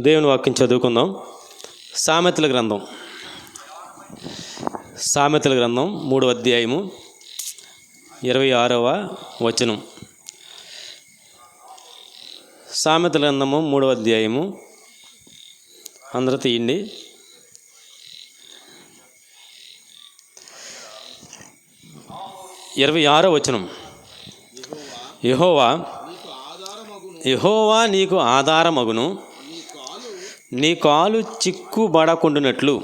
దేవుని వాక్యం చదువుకుందాం. సామెతల గ్రంథం 3వ అధ్యాయము 26వ వచనం. సామెతల గ్రంథము 3వ అధ్యాయము అందరూ తీయండి. 26వ వచనం. యెహోవా నీకు ఆధారమగును, నీ కాలు చిక్కుబడకుండునట్లు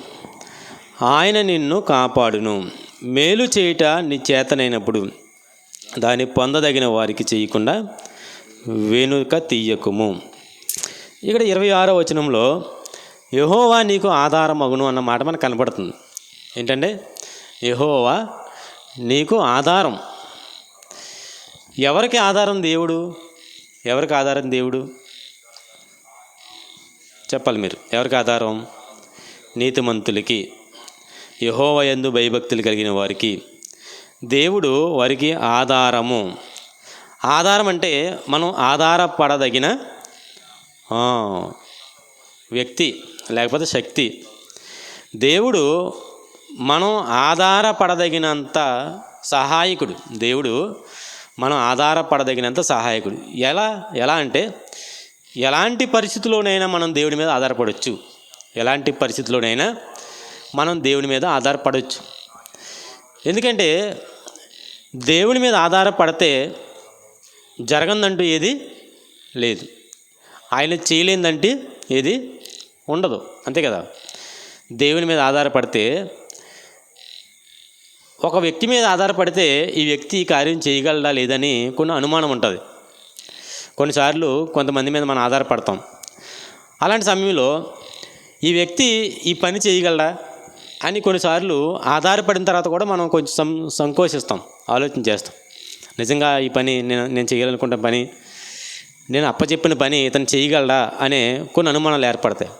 ఆయన నిన్ను కాపాడును. మేలు చేయుట నీ చేతనైనప్పుడు దాన్ని పొందదగిన వారికి చేయకుండా వెనుక తీయకుము. ఇక్కడ 26వ వచనంలో యెహోవా నీకు ఆధారమగును అన్న మాట మనకు కనపడుతుంది. ఏంటంటే యెహోవా నీకు ఆధారం. ఎవరికి ఆధారం దేవుడు? ఎవరికి ఆధారం దేవుడు చెప్పాలి మీరు. ఎవరికి ఆధారం? నీతిమంతులకి, యెహోవా యందు భయభక్తులు కలిగిన వారికి దేవుడు వారికి ఆధారము. ఆధారం అంటే మనం ఆధారపడదగిన వ్యక్తి లేకపోతే శక్తి. దేవుడు మనం ఆధారపడదగినంత సహాయకుడు. దేవుడు మనం ఆధారపడదగినంత సహాయకుడు. ఎలా అంటే ఎలాంటి పరిస్థితుల్లోనైనా మనం దేవుడి మీద ఆధారపడవచ్చు. ఎలాంటి పరిస్థితుల్లోనైనా మనం దేవుని మీద ఆధారపడవచ్చు. ఎందుకంటే దేవుని మీద ఆధారపడితే జరగందంటూ ఏది లేదు, ఆయన చేయలేదంటే ఏది ఉండదు. అంతే కదా. దేవుని మీద ఆధారపడితే, ఒక వ్యక్తి మీద ఆధారపడితే ఈ వ్యక్తి ఈ కార్యం చేయగలడా లేదని కొన్ని అనుమానం ఉంటుంది. కొన్నిసార్లు కొంతమంది మీద మనం ఆధారపడతాం. అలాంటి సమయంలో ఈ వ్యక్తి ఈ పని చేయగలడా అని కొన్నిసార్లు ఆధారపడిన తర్వాత కూడా మనం కొంచెం సంకోచిస్తాం, ఆలోచన చేస్తాం. నిజంగా ఈ పని నేను చేయాలనుకుంటున్న పని, నేను అప్పచెప్పిన పని ఇతను చేయగలడా అనే కొన్ని అనుమానాలు ఏర్పడతాయి.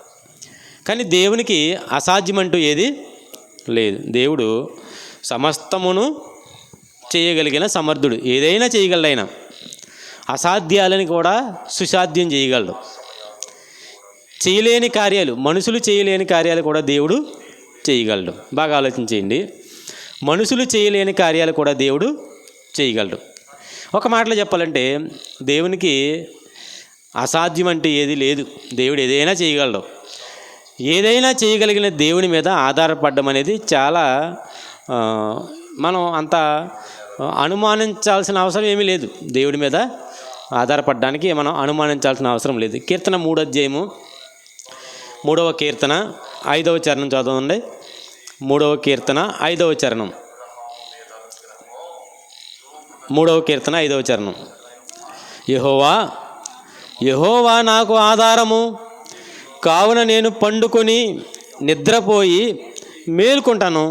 కానీ దేవునికి అసాధ్యమంటూ ఏది లేదు. దేవుడు సమస్తమును చేయగలిగిన సమర్థుడు. ఏదైనా చేయగలడు ఆయన. అసాధ్యాలని కూడా సుసాధ్యం చేయగలడు. చేయలేని కార్యాలు, మనుషులు చేయలేని కార్యాలు కూడా దేవుడు చేయగలడు. బాగా ఆలోచించేయండి. మనుషులు చేయలేని కార్యాలు కూడా దేవుడు చేయగలడు. ఒక మాటలో చెప్పాలంటే దేవునికి అసాధ్యం అంటే ఏది లేదు. దేవుడు ఏదైనా చేయగలడు. ఏదైనా చేయగలిగిన దేవుని మీద ఆధారపడడం అనేది చాలా మనం అంత అనుమానించాల్సిన అవసరం ఏమీ లేదు. దేవుడి మీద ఆధారపడడానికి మనం అనుమానించాల్సిన అవసరం లేదు. కీర్తన 3వ అధ్యాయము 3వ కీర్తన 5వ చరణం చదవండి. 3వ కీర్తన 5వ చరణం. 3వ కీర్తన 5వ చరణం. యెహోవా నాకు ఆధారము, కావున నేను పండుకొని నిద్రపోయి మేల్కొంటాను.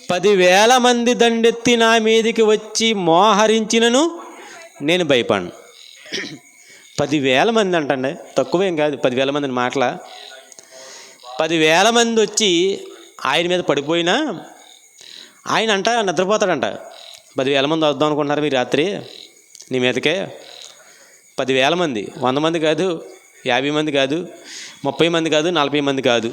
10,000 మంది దండెత్తి నా మీదికి వచ్చి మోహరించినను నేను భయపడను. 10,000 మంది అంటండి, తక్కువేం కాదు. 10,000 మందిని మాటల 10,000 మంది వచ్చి ఆయన మీద పడిపోయినా ఆయన నిద్రపోతాడంట. 10,000 మంది వద్దాం అనుకుంటున్నారు మీరు రాత్రి నీ మీదకే? 10,000 మంది, 100 మంది కాదు, 50 మంది కాదు, 30 మంది కాదు, 40 మంది కాదు,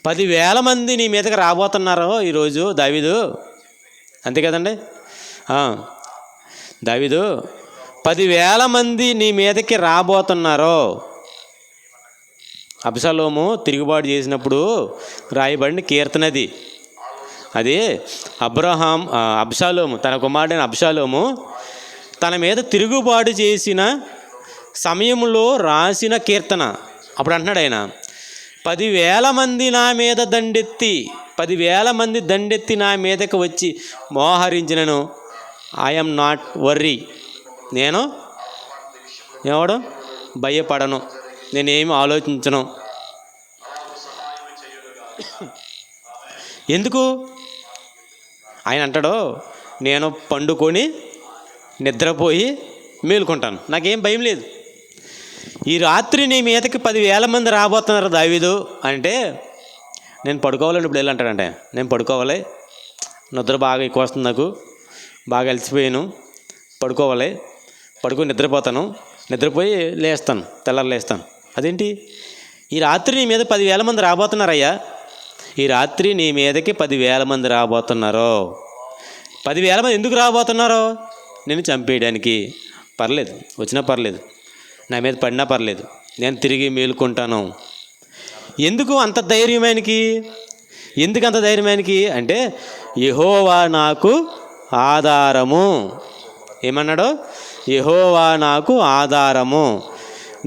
10,000 మంది నీ మీదకి రాబోతున్నారు ఈరోజు దావీదు. అంతే కదండి. దావీదు, 10,000 మంది నీ మీదకి రాబోతున్నారు. అబ్షాలోము తిరుగుబాటు చేసినప్పుడు రాయబడిన కీర్తనది. అది అబ్షాలోము తన కుమారుడైన అబ్షాలోము తన మీద తిరుగుబాటు చేసిన సమయంలో రాసిన కీర్తన. అప్పుడు అంటున్నాడు ఆయన, 10,000 మంది నా మీద దండెత్తి, 10,000 మంది దండెత్తి నా మీదకి వచ్చి మోహరించినను ఐఎమ్ నాట్ వర్రీ. నేను భయపడను, నేనేమి ఆలోచించను. ఎందుకు? ఆయన అంటాడు, నేను పండుకొని నిద్రపోయి మేలుకుంటాను, నాకేం భయం లేదు. ఈ రాత్రి నీ మీదకి 10,000 మంది రాబోతున్నారు దావీదు అంటే నేను పడుకోవాలని ఇప్పుడు వెళ్ళంటాడంటే, నేను పడుకోవాలి, నిద్ర బాగా ఎక్కువ వస్తుంది, నాకు బాగా అలసిపోయాను, పడుకోవాలి, పడుకొని నిద్రపోతాను, నిద్రపోయి లేస్తాను, తెల్లారి లేస్తాను. అదేంటి, ఈ రాత్రి నీ మీద 10,000 మంది రాబోతున్నారయ్యా, ఈ రాత్రి నీ మీదకి 10,000 మంది రాబోతున్నారు. 10,000 మంది ఎందుకు రాబోతున్నారో? నేను చంపేయడానికి. పర్లేదు, వచ్చినా పర్లేదు, నా మీద పడినా పర్లేదు, నేను తిరిగి మేలుకుంటాను. ఎందుకు అంత ధైర్యమానికి? ఎందుకు అంత ధైర్యమానికి అంటే, యెహోవా నాకు ఆధారము. ఏమన్నాడు? యెహోవా నాకు ఆధారము.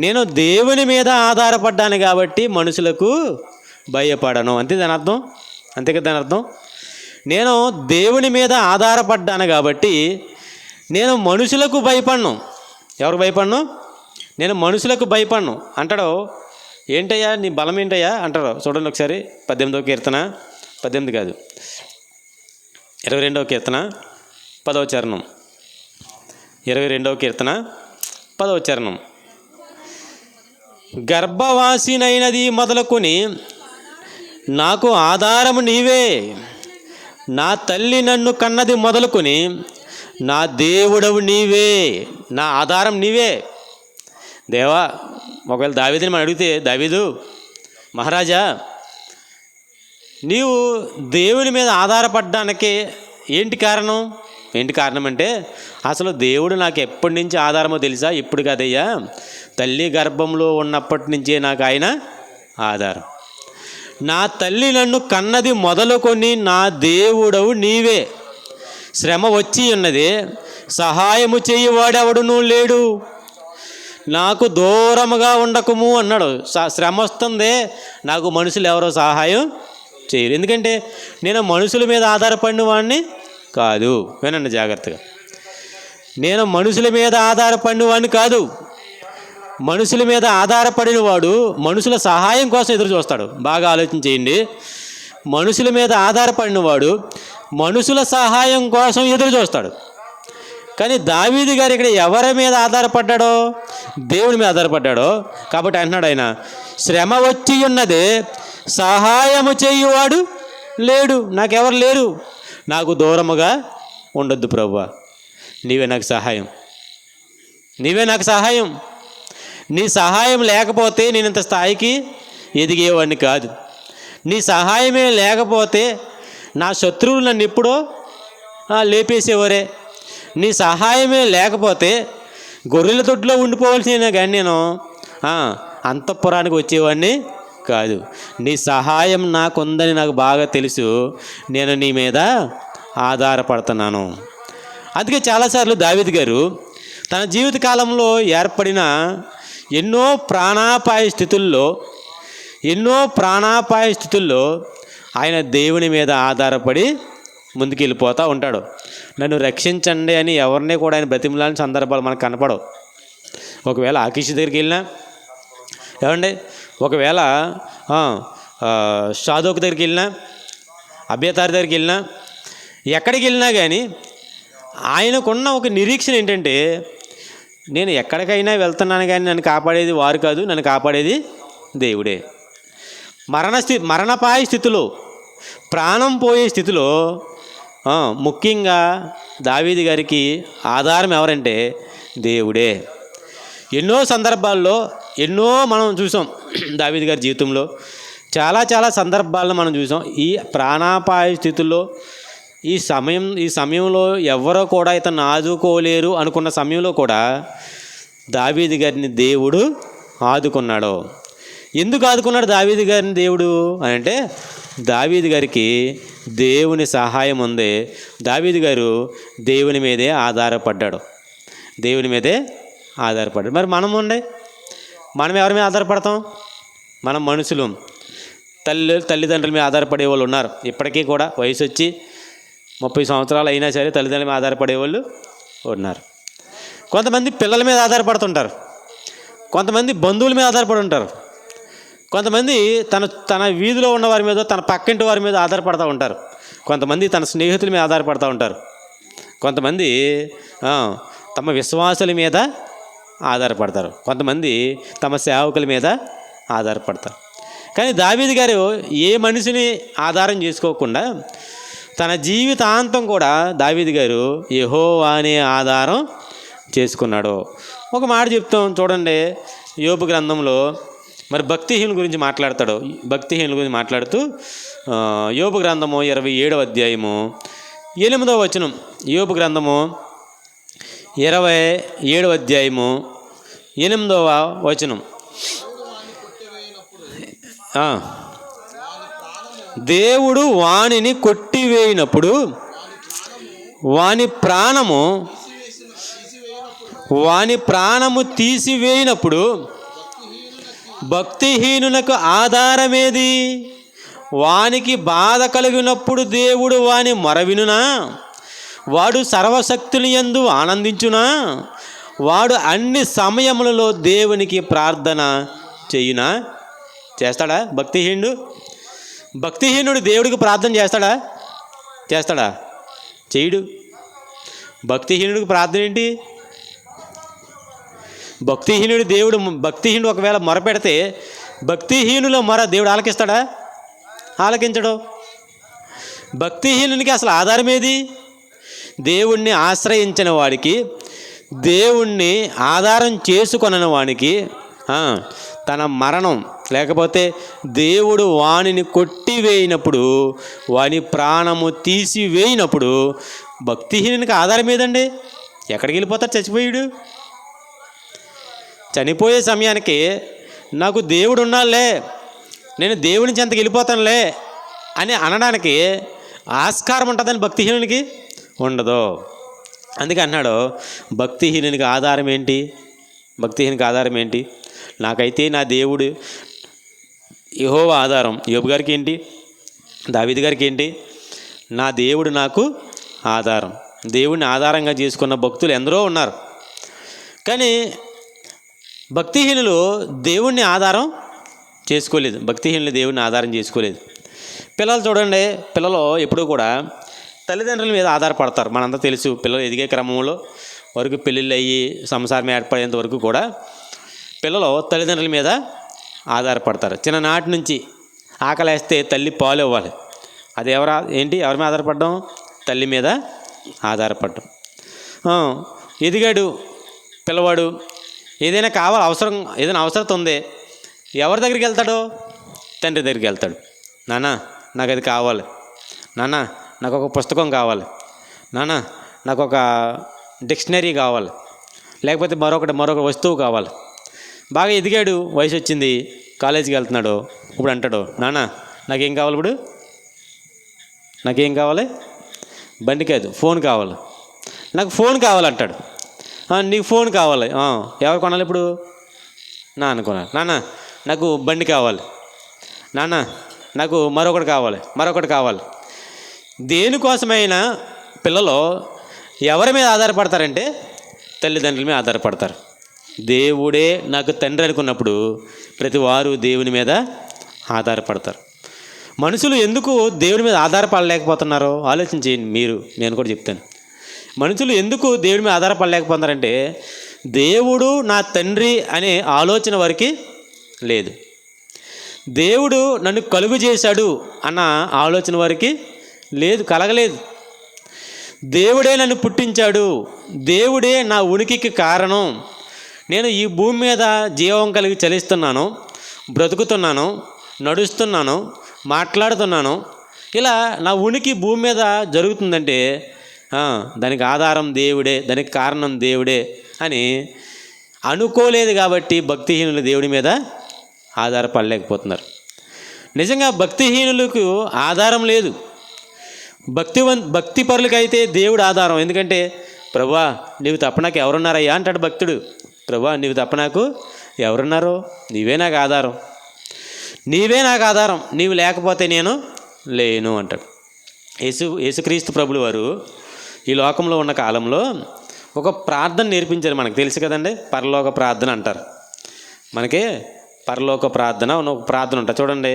నేను దేవుని మీద ఆధారపడ్డాను కాబట్టి మనుషులకు భయపడను. అంతే దాని అర్థం. అంతే కదా దాని అర్థం. నేను దేవుని మీద ఆధారపడ్డాను కాబట్టి నేను మనుషులకు భయపడను. ఎవరికి భయపడను? నేను మనుషులకు భయపడను అంటాడు. ఏంటయ్యా నీ బలం ఏంటయ్యా అంటారు. చూడండి ఒకసారి 18వ కీర్తన, 18 కాదు 22వ కీర్తన 10వ చరణం. 22వ కీర్తన 10వ చరణం. గర్భవాసినైనది మొదలుకొని నాకు ఆధారము నీవే, నా తల్లి నన్ను కన్నది మొదలుకొని నా దేవుడవు నీవే, నా ఆధారం నీవే. దేవా, ఒకవేళ దావీదుని మనం అడిగితే, దావీదు మహారాజా, నీవు దేవుని మీద ఆధారపడ్డానికి ఏంటి కారణం? ఏంటి కారణం అంటే, అసలు దేవుడు నాకు ఎప్పటి నుంచి ఆధారమో తెలుసా? ఇప్పుడు కాదయ్యా, తల్లి గర్భంలో ఉన్నప్పటి నుంచే నాకు ఆయన ఆధారం. నా తల్లి నన్ను కన్నది మొదలుకొని నా దేవుడవు నీవే. శ్రమ వచ్చి ఉన్నది, సహాయము చేయవాడెవడునూ లేడు, నాకు దూరముగా ఉండకము అన్నాడు. శ్రమ వస్తుంది, నాకు మనుషులు ఎవరో సహాయం చేయరు. ఎందుకంటే నేను మనుషుల మీద ఆధారపడిన వాడిని కాదు. వినండి జాగ్రత్తగా, నేను మనుషుల మీద ఆధారపడిన వాడిని కాదు. మనుషుల మీద ఆధారపడిన వాడు మనుషుల సహాయం కోసం ఎదురు చూస్తాడు. బాగా ఆలోచన చేయండి. మనుషుల మీద ఆధారపడిన వాడు మనుషుల సహాయం కోసం ఎదురు చూస్తాడు. కానీ దావీదు గారు ఇక్కడ ఎవరి మీద ఆధారపడ్డాడో? దేవుని మీద ఆధారపడ్డాడో. కాబట్టి అంటున్నాడు ఆయన, శ్రమ వచ్చి ఉన్నదే, సహాయము చేయువాడు లేడు, నాకెవరు లేరు, నాకు దూరముగా ఉండొద్దు ప్రభువా, నీవే నాకు సహాయం, నీవే నాకు సహాయం. నీ సహాయం లేకపోతే నేను ఇంత స్థాయికి ఎదిగేవాడిని కాదు. నీ సహాయమే లేకపోతే నా శత్రువులు నన్ను ఎప్పుడో లేపేసేవారే. నీ సహాయమే లేకపోతే గొర్రెల తొట్టులో ఉండిపోవాల్సిన కానీ నేను అంతఃపురానికి వచ్చేవాడిని కాదు. నీ సహాయం నాకుందని నాకు బాగా తెలుసు, నేను నీ మీద ఆధారపడుతున్నాను. అందుకే చాలాసార్లు దావీదు గారు తన జీవిత కాలంలో ఏర్పడిన ఎన్నో ప్రాణాపాయ స్థితుల్లో ఆయన దేవుని మీద ఆధారపడి ముందుకెళ్ళిపోతూ ఉంటాడు. నన్ను రక్షించండి అని ఎవరిని కూడా ఆయన బ్రతిమలాని సందర్భాలు మనకు కనపడవు. ఒకవేళ ఆకీష్ దగ్గరికి వెళ్ళినా, ఏమండి, ఒకవేళ షాదోక్ దగ్గరికి వెళ్ళినా, అభ్యతార్ దగ్గరికి వెళ్ళినా, ఎక్కడికి వెళ్ళినా కానీ ఆయనకున్న ఒక నిరీక్షణ ఏంటంటే, నేను ఎక్కడికైనా వెళ్తున్నాను కానీ నన్ను కాపాడేది వారు కాదు, నన్ను కాపాడేది దేవుడే. మరణపాయ స్థితిలో, ప్రాణం పోయే స్థితిలో ముఖ్యంగా దావీదు గారికి ఆధారం ఎవరంటే దేవుడే. ఎన్నో సందర్భాల్లో మనం చూసాం దావీదు గారి జీవితంలో, చాలా సందర్భాలను మనం చూసాం. ఈ ప్రాణాపాయ స్థితిలో ఈ సమయంలో ఎవరో కూడా ఇతను ఆదుకోలేరు అనుకున్న సమయంలో కూడా దావీదు గారిని దేవుడు ఆదుకున్నాడు. ఎందుకు ఆదుకున్నాడు దావీదు గారిని దేవుడు అని అంటే, దావీదు గారికి దేవుని సహాయం ఉంది. దావీదు గారు దేవుని మీదే ఆధారపడ్డాడు. మరి మనం ఎవరి మీద ఆధారపడతాం? మనం మనుషులు, తల్లిదండ్రుల మీద ఆధారపడే వాళ్ళు ఉన్నారు. ఇప్పటికీ కూడా వయసు వచ్చి 30 సంవత్సరాలు అయినా సరే తల్లిదండ్రుల మీద ఆధారపడే వాళ్ళు ఉన్నారు. కొంతమంది పిల్లల మీద ఆధారపడుతుంటారు, కొంతమంది బంధువుల మీద ఆధారపడి ఉంటారు, కొంతమంది తన వీధిలో ఉన్న వారి మీద, తన పక్కింటి వారి మీద ఆధారపడుతూ ఉంటారు, కొంతమంది తన స్నేహితుల మీద ఆధారపడుతూ ఉంటారు, కొంతమంది తమ విశ్వాసుల మీద ఆధారపడతారు, కొంతమంది తమ సేవకుల మీద ఆధారపడతారు. కానీ దావీదు గారు ఏ మనిషిని ఆధారం చేసుకోకుండా తన జీవితాంతం కూడా దావీదు గారు యెహోవానే ఆధారం చేసుకున్నాడు. ఒక మాట చెప్తాం చూడండి, యోబు గ్రంథంలో మరి భక్తిహీనుల గురించి మాట్లాడతాడు. భక్తిహీనుల గురించి మాట్లాడుతూ యోబు గ్రంథము 27వ అధ్యాయము 8వ వచనం. యోబు గ్రంథము 27వ అధ్యాయము 8వ వచనం. దేవుడు వానిని కొట్టివేయినప్పుడు వాని ప్రాణము తీసివేయినప్పుడు భక్తిహీనులకు ఆధారమేది? వానికి బాధ కలిగినప్పుడు దేవుడు వాని మొరవినునా? వాడు సర్వశక్తుని యందు ఆనందించునా? వాడు అన్ని సమయములలో దేవునికి ప్రార్థన చేయునా? చేస్తాడా భక్తిహీనుడు దేవుడికి ప్రార్థన చేస్తాడా? చేయడు. భక్తిహీనుడికి ప్రార్థన ఏంటి? భక్తిహీనుడు ఒకవేళ మొరపెడితే భక్తిహీనుల మొర దేవుడు ఆలకిస్తాడా? ఆలకించడు. భక్తిహీనునికి అసలు ఆధారం ఏది? దేవుణ్ణి ఆశ్రయించిన వాడికి, దేవుణ్ణి ఆధారం చేసుకొనని వానికి తన మరణం లేకపోతే దేవుడు వానిని కొట్టివేయినప్పుడు, వాని ప్రాణము తీసివేయినప్పుడు భక్తిహీనునికి ఆధారం ఏదండి? ఎక్కడికి వెళ్ళిపోతాడు? చనిపోయే సమయానికి నాకు దేవుడు ఉన్నాలే, నేను దేవుని చెంతకు వెళ్ళిపోతానులే అని అనడానికి ఆస్కారం ఉంటుందని భక్తిహీనునికి ఉండదు. అందుకే అన్నాడు, భక్తిహీనునికి ఆధారం ఏంటి? నాకైతే నా దేవుడు యెహోవా ఆధారం. యోబు గారికి ఏంటి? దావీదు గారికి ఏంటి? నా దేవుడు నాకు ఆధారం. దేవుడిని ఆధారంగా చేసుకున్న భక్తులు ఎందరో ఉన్నారు. కానీ భక్తిహీనులు దేవుణ్ణి ఆధారం చేసుకోలేదు. పిల్లలు చూడండి, పిల్లలు ఎప్పుడూ కూడా తల్లిదండ్రుల మీద ఆధారపడతారు. మనంతా తెలుసు. పిల్లలు ఎదిగే క్రమంలో వరకు పెళ్ళిళ్ళు అయ్యి సంసారం ఏర్పడేంత వరకు కూడా పిల్లలు తల్లిదండ్రుల మీద ఆధారపడతారు. చిన్ననాటి నుంచి ఆకలేస్తే తల్లి పాలు ఇవ్వాలి. అది ఎవరి మీద ఆధారపడడం? తల్లి మీద ఆధారపడడం. ఎదిగాడు పిల్లవాడు, ఏదైనా అవసరత ఉంది, ఎవరి దగ్గరికి వెళ్తాడు? తండ్రి దగ్గరికి వెళ్తాడు. నాన్న నాకు అది కావాలి, నాన్న నాకు ఒక పుస్తకం కావాలి, నాన్న నాకు ఒక డిక్షనరీ కావాలి, లేకపోతే మరొక వస్తువు కావాలి. బాగా ఎదిగాడు, వయసు వచ్చింది, కాలేజీకి వెళ్తున్నాడు. ఇప్పుడు అంటాడు, నాన్న నాకేం కావాలి? నాకేం కావాలి? బండి కాదు, ఫోన్ కావాలి. నాకు ఫోన్ కావాలంటాడు. నీకు ఫోన్ కావాలి, ఎవరు కొనాలి ఇప్పుడు? నాన్న కొనాలి. నాన్న నాకు బండి కావాలి, నాన్న నాకు మరొకటి కావాలి. దేనికోసమైనా పిల్లలు ఎవరి మీద ఆధారపడతారంటే తల్లిదండ్రుల మీద ఆధారపడతారు. దేవుడే నాకు తండ్రి అనుకున్నప్పుడు ప్రతి వారు దేవుని మీద ఆధారపడతారు. మనుషులు ఎందుకు దేవుని మీద ఆధారపడలేకపోతున్నారో ఆలోచించేయండి. నేను కూడా చెప్తాను. మనుషులు ఎందుకు దేవుడి మీద ఆధారపడలేకపోతున్నారంటే దేవుడు నా తండ్రి అనే ఆలోచన వారికి లేదు. దేవుడు నన్ను కలుగు చేశాడు అన్న ఆలోచన వారికి కలగలేదు. దేవుడే నన్ను పుట్టించాడు, దేవుడే నా ఉనికికి కారణం, నేను ఈ భూమి మీద జీవం కలిగి చలిస్తున్నాను, బ్రతుకుతున్నాను, నడుస్తున్నాను, మాట్లాడుతున్నాను, ఇలా నా ఉనికి భూమి మీద జరుగుతుందంటే దానికి ఆధారం దేవుడే, దానికి కారణం దేవుడే అని అనుకోలేదు. కాబట్టి భక్తిహీనులు దేవుడి మీద ఆధారపడలేకపోతున్నారు. నిజంగా భక్తిహీనులకు ఆధారం లేదు. భక్తిపరులకైతే దేవుడు ఆధారం. ఎందుకంటే ప్రభువా నీవు తప్ప నాకు ఎవరున్నారయ్యా అంటాడు భక్తుడు. ప్రభువా నీవు తప్ప నాకు ఎవరున్నారు? నీవే నాకు ఆధారం, నీవు లేకపోతే నేను లేను అంటాడు. యేసుక్రీస్తు ప్రభులు వారు ఈ లోకంలో ఉన్న కాలంలో ఒక ప్రార్థన నేర్పించారు. మనకు తెలుసు కదండి, పరలోక ప్రార్థన అంటారు. మనకి పరలోక ప్రార్థన ఒక ప్రార్థన ఉంటుంది. చూడండి,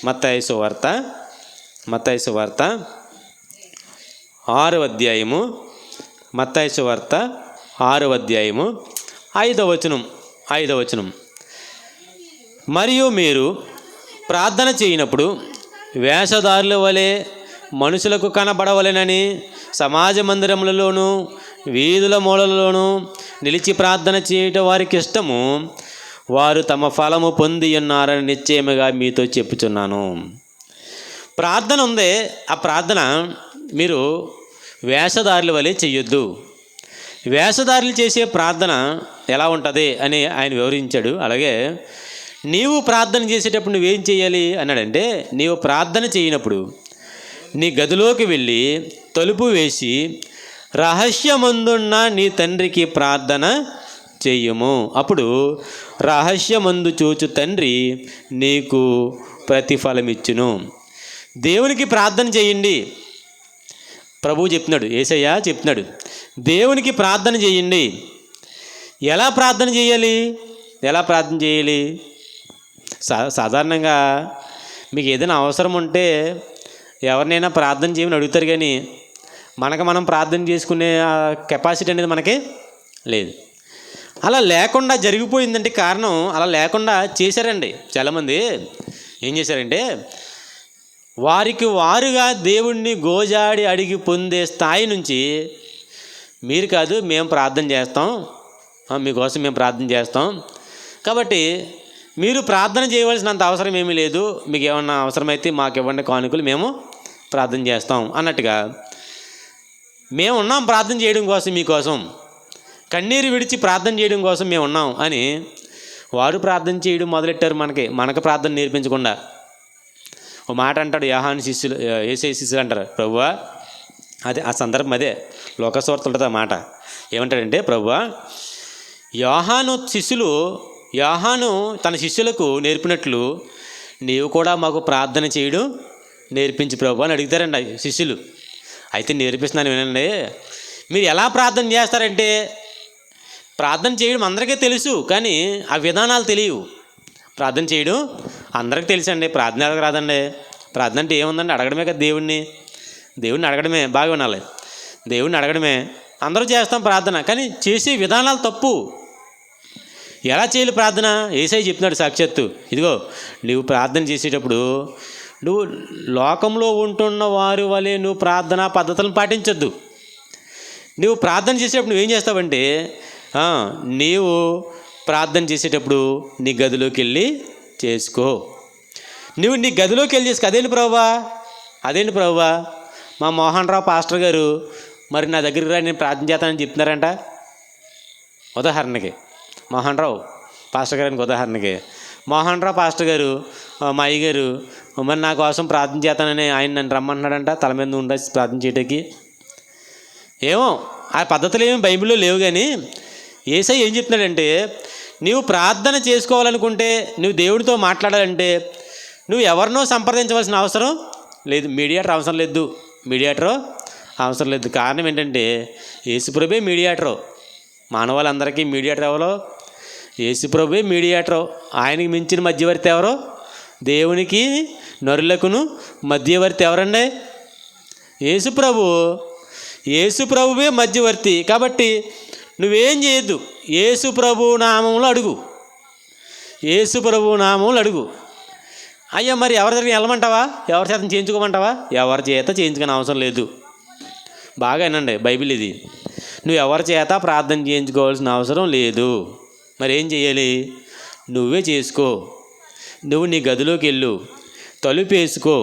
మత్తయి సువార్త 6వ అధ్యాయము, మత్తయి సువార్త 6వ అధ్యాయము 5వ వచనం. మరియు మీరు ప్రార్థన చేయనప్పుడు వేషధారుల వలె మనుషులకు కనబడవలెనని సమాజ మందిరములలోనూ వీధుల మూలలోనూ నిలిచి ప్రార్థన చేయటం వారికి ఇష్టము. వారు తమ ఫలము పొంది ఉన్నారని నిశ్చయముగా మీతో చెప్పుచున్నాను. ప్రార్థన ఉంది. ఆ ప్రార్థన మీరు వేషధారుల వలె చెయ్యొద్దు. వేషధారులు చేసే ప్రార్థన ఎలా ఉంటుంది అని ఆయన వివరించాడు. అలాగే నీవు ప్రార్థన చేసేటప్పుడు నువ్వేం చేయాలి అన్నాడంటే, నీవు ప్రార్థన చేయనప్పుడు నీ గదిలోకి వెళ్ళి తలుపు వేసి రహస్యమందున్న నీ తండ్రికి ప్రార్థన చెయ్యము. అప్పుడు రహస్యమందు చూచు తండ్రి నీకు ప్రతిఫలమిచ్చును. దేవునికి ప్రార్థన చేయండి. ప్రభువు చెప్తున్నాడు, యేసయ్య చెప్తున్నాడు, దేవునికి ప్రార్థన చేయండి. ఎలా ప్రార్థన చేయాలి? సాధారణంగా మీకు ఏదైనా అవసరం ఉంటే ఎవరినైనా ప్రార్థన చేయమని అడుగుతారు, కానీ మనం ప్రార్థన చేసుకునే కెపాసిటీ అనేది మనకి లేదు. అలా లేకుండా జరిగిపోయిందంటే కారణం, అలా లేకుండా చేశారండి. చాలామంది ఏం చేశారంటే, వారికి వారుగా దేవుణ్ణి గోజాడి అడిగి పొందే స్థాయి నుంచి, మీరు కాదు మేము ప్రార్థన చేస్తాం, మీకోసం మేము ప్రార్థన చేస్తాం, కాబట్టి మీరు ప్రార్థన చేయవలసినంత అవసరం ఏమీ లేదు, మీకు ఏమన్నా అవసరమైతే మాకు ఇవ్వండి కానుకలు, మేము ప్రార్థన చేస్తాం అన్నట్టుగా, మేము ఉన్నాం ప్రార్థన చేయడం కోసం, మీకోసం కన్నీరు విడిచి ప్రార్థన చేయడం కోసం మేము ఉన్నాం అని వారు ప్రార్థన చేయడం మొదలెట్టారు. మనకు ప్రార్థన నేర్పించకుండా. ఓ మాట అంటాడు యోహాను శిష్యులు, యేసయ్య శిష్యులు అంటారు, ప్రభువా, అదే ఆ సందర్భం అదే లోకస్వార్త ఉంటుంది ఆ మాట. ఏమంటాడంటే, ప్రభువా, యోహాను తన శిష్యులకు నేర్పినట్లు నీవు కూడా మాకు ప్రార్థన చేయడం నేర్పించి ప్రభు అని అడుగుతారండి శిష్యులు. అయితే నేర్పిస్తున్నాను వినండి. మీరు ఎలా ప్రార్థన చేస్తారంటే, ప్రార్థన చేయడం అందరికీ తెలుసు, కానీ ఆ విధానాలు తెలియవు. ప్రార్థన చేయడం అందరికీ తెలుసండి, ప్రార్థన అడగ రాదండి. ప్రార్థన అంటే ఏముందండి? అడగడమే కదా. దేవుడిని అడగడమే. బాగా వినాలి, దేవుడిని అడగడమే. అందరూ చేస్తాం ప్రార్థన, కానీ చేసే విధానాలు తప్పు. ఎలా చేయాలి ప్రార్థన? యేసయ్య చెప్తున్నాడు సాక్షాత్తు, ఇదిగో నువ్వు ప్రార్థన చేసేటప్పుడు నువ్వు లోకంలో ఉంటున్న వారి వలె నువ్వు ప్రార్థనా పద్ధతులను పాటించొద్దు. నువ్వు ప్రార్థన చేసేటప్పుడు నువ్వేం చేస్తావంటే, నీవు ప్రార్థన చేసేటప్పుడు నీ గదిలోకి వెళ్ళి చేసుకో. నువ్వు నీ గదిలోకి వెళ్ళి చేసుకో. అదేంటి ప్రభువా, మా మోహన్ రావు పాస్టర్ గారు మరి నా దగ్గరికి రా, నేను ప్రార్థన చేస్తానని చెప్తున్నారంట. ఉదాహరణకి మోహన్ రావు పాస్టర్ గారికి ఉదాహరణకి మోహన్ రావు పాస్టర్ గారు, మా అయ్యగారు మరి నా కోసం ప్రార్థన చేస్తానని ఆయన నన్ను రమ్మంటున్నాడంట, తల మీద ఉండ ప్రార్థన చేయడానికి. ఏమో ఆ పద్ధతులు ఏమి బైబిల్లో లేవు, కానీ యేసయ్య ఏం చెప్తున్నాడంటే, నీవు ప్రార్థన చేసుకోవాలనుకుంటే, నువ్వు దేవుడితో మాట్లాడాలంటే నువ్వు ఎవరినో సంప్రదించవలసిన అవసరం లేదు. మీడియేటర్ అవసరం లేదు. కారణం ఏంటంటే, యేసుప్రభువే మీడియేటరు. మానవాళ్ళందరికీ మీడియేటర్ ఎవరో? యేసుప్రభువే మీడియేటరు. ఆయనకి మించిన మధ్యవర్తి ఎవరో? దేవునికి నరులకును మధ్యవర్తి ఎవరండి? యేసుప్రభువే మధ్యవర్తి. కాబట్టి నువ్వేం చేయొద్దు, యేసుప్రభు నామములో అడుగు. అయ్యా మరి ఎవరి దగ్గర వెళ్ళమంటావా? ఎవరి చేత చేయించుకోమంటావా? ఎవరి చేత చేయించుకునే అవసరం లేదు. బాగా వినండి, బైబిల్ ఇది. నువ్వు ఎవరి చేత ప్రార్థన చేయించుకోవాల్సిన అవసరం లేదు. మరి ఏం చేయాలి? నువ్వే చేసుకో. నువ్వు నీ గదిలోకి వెళ్ళు, తలుపు వేసుకో.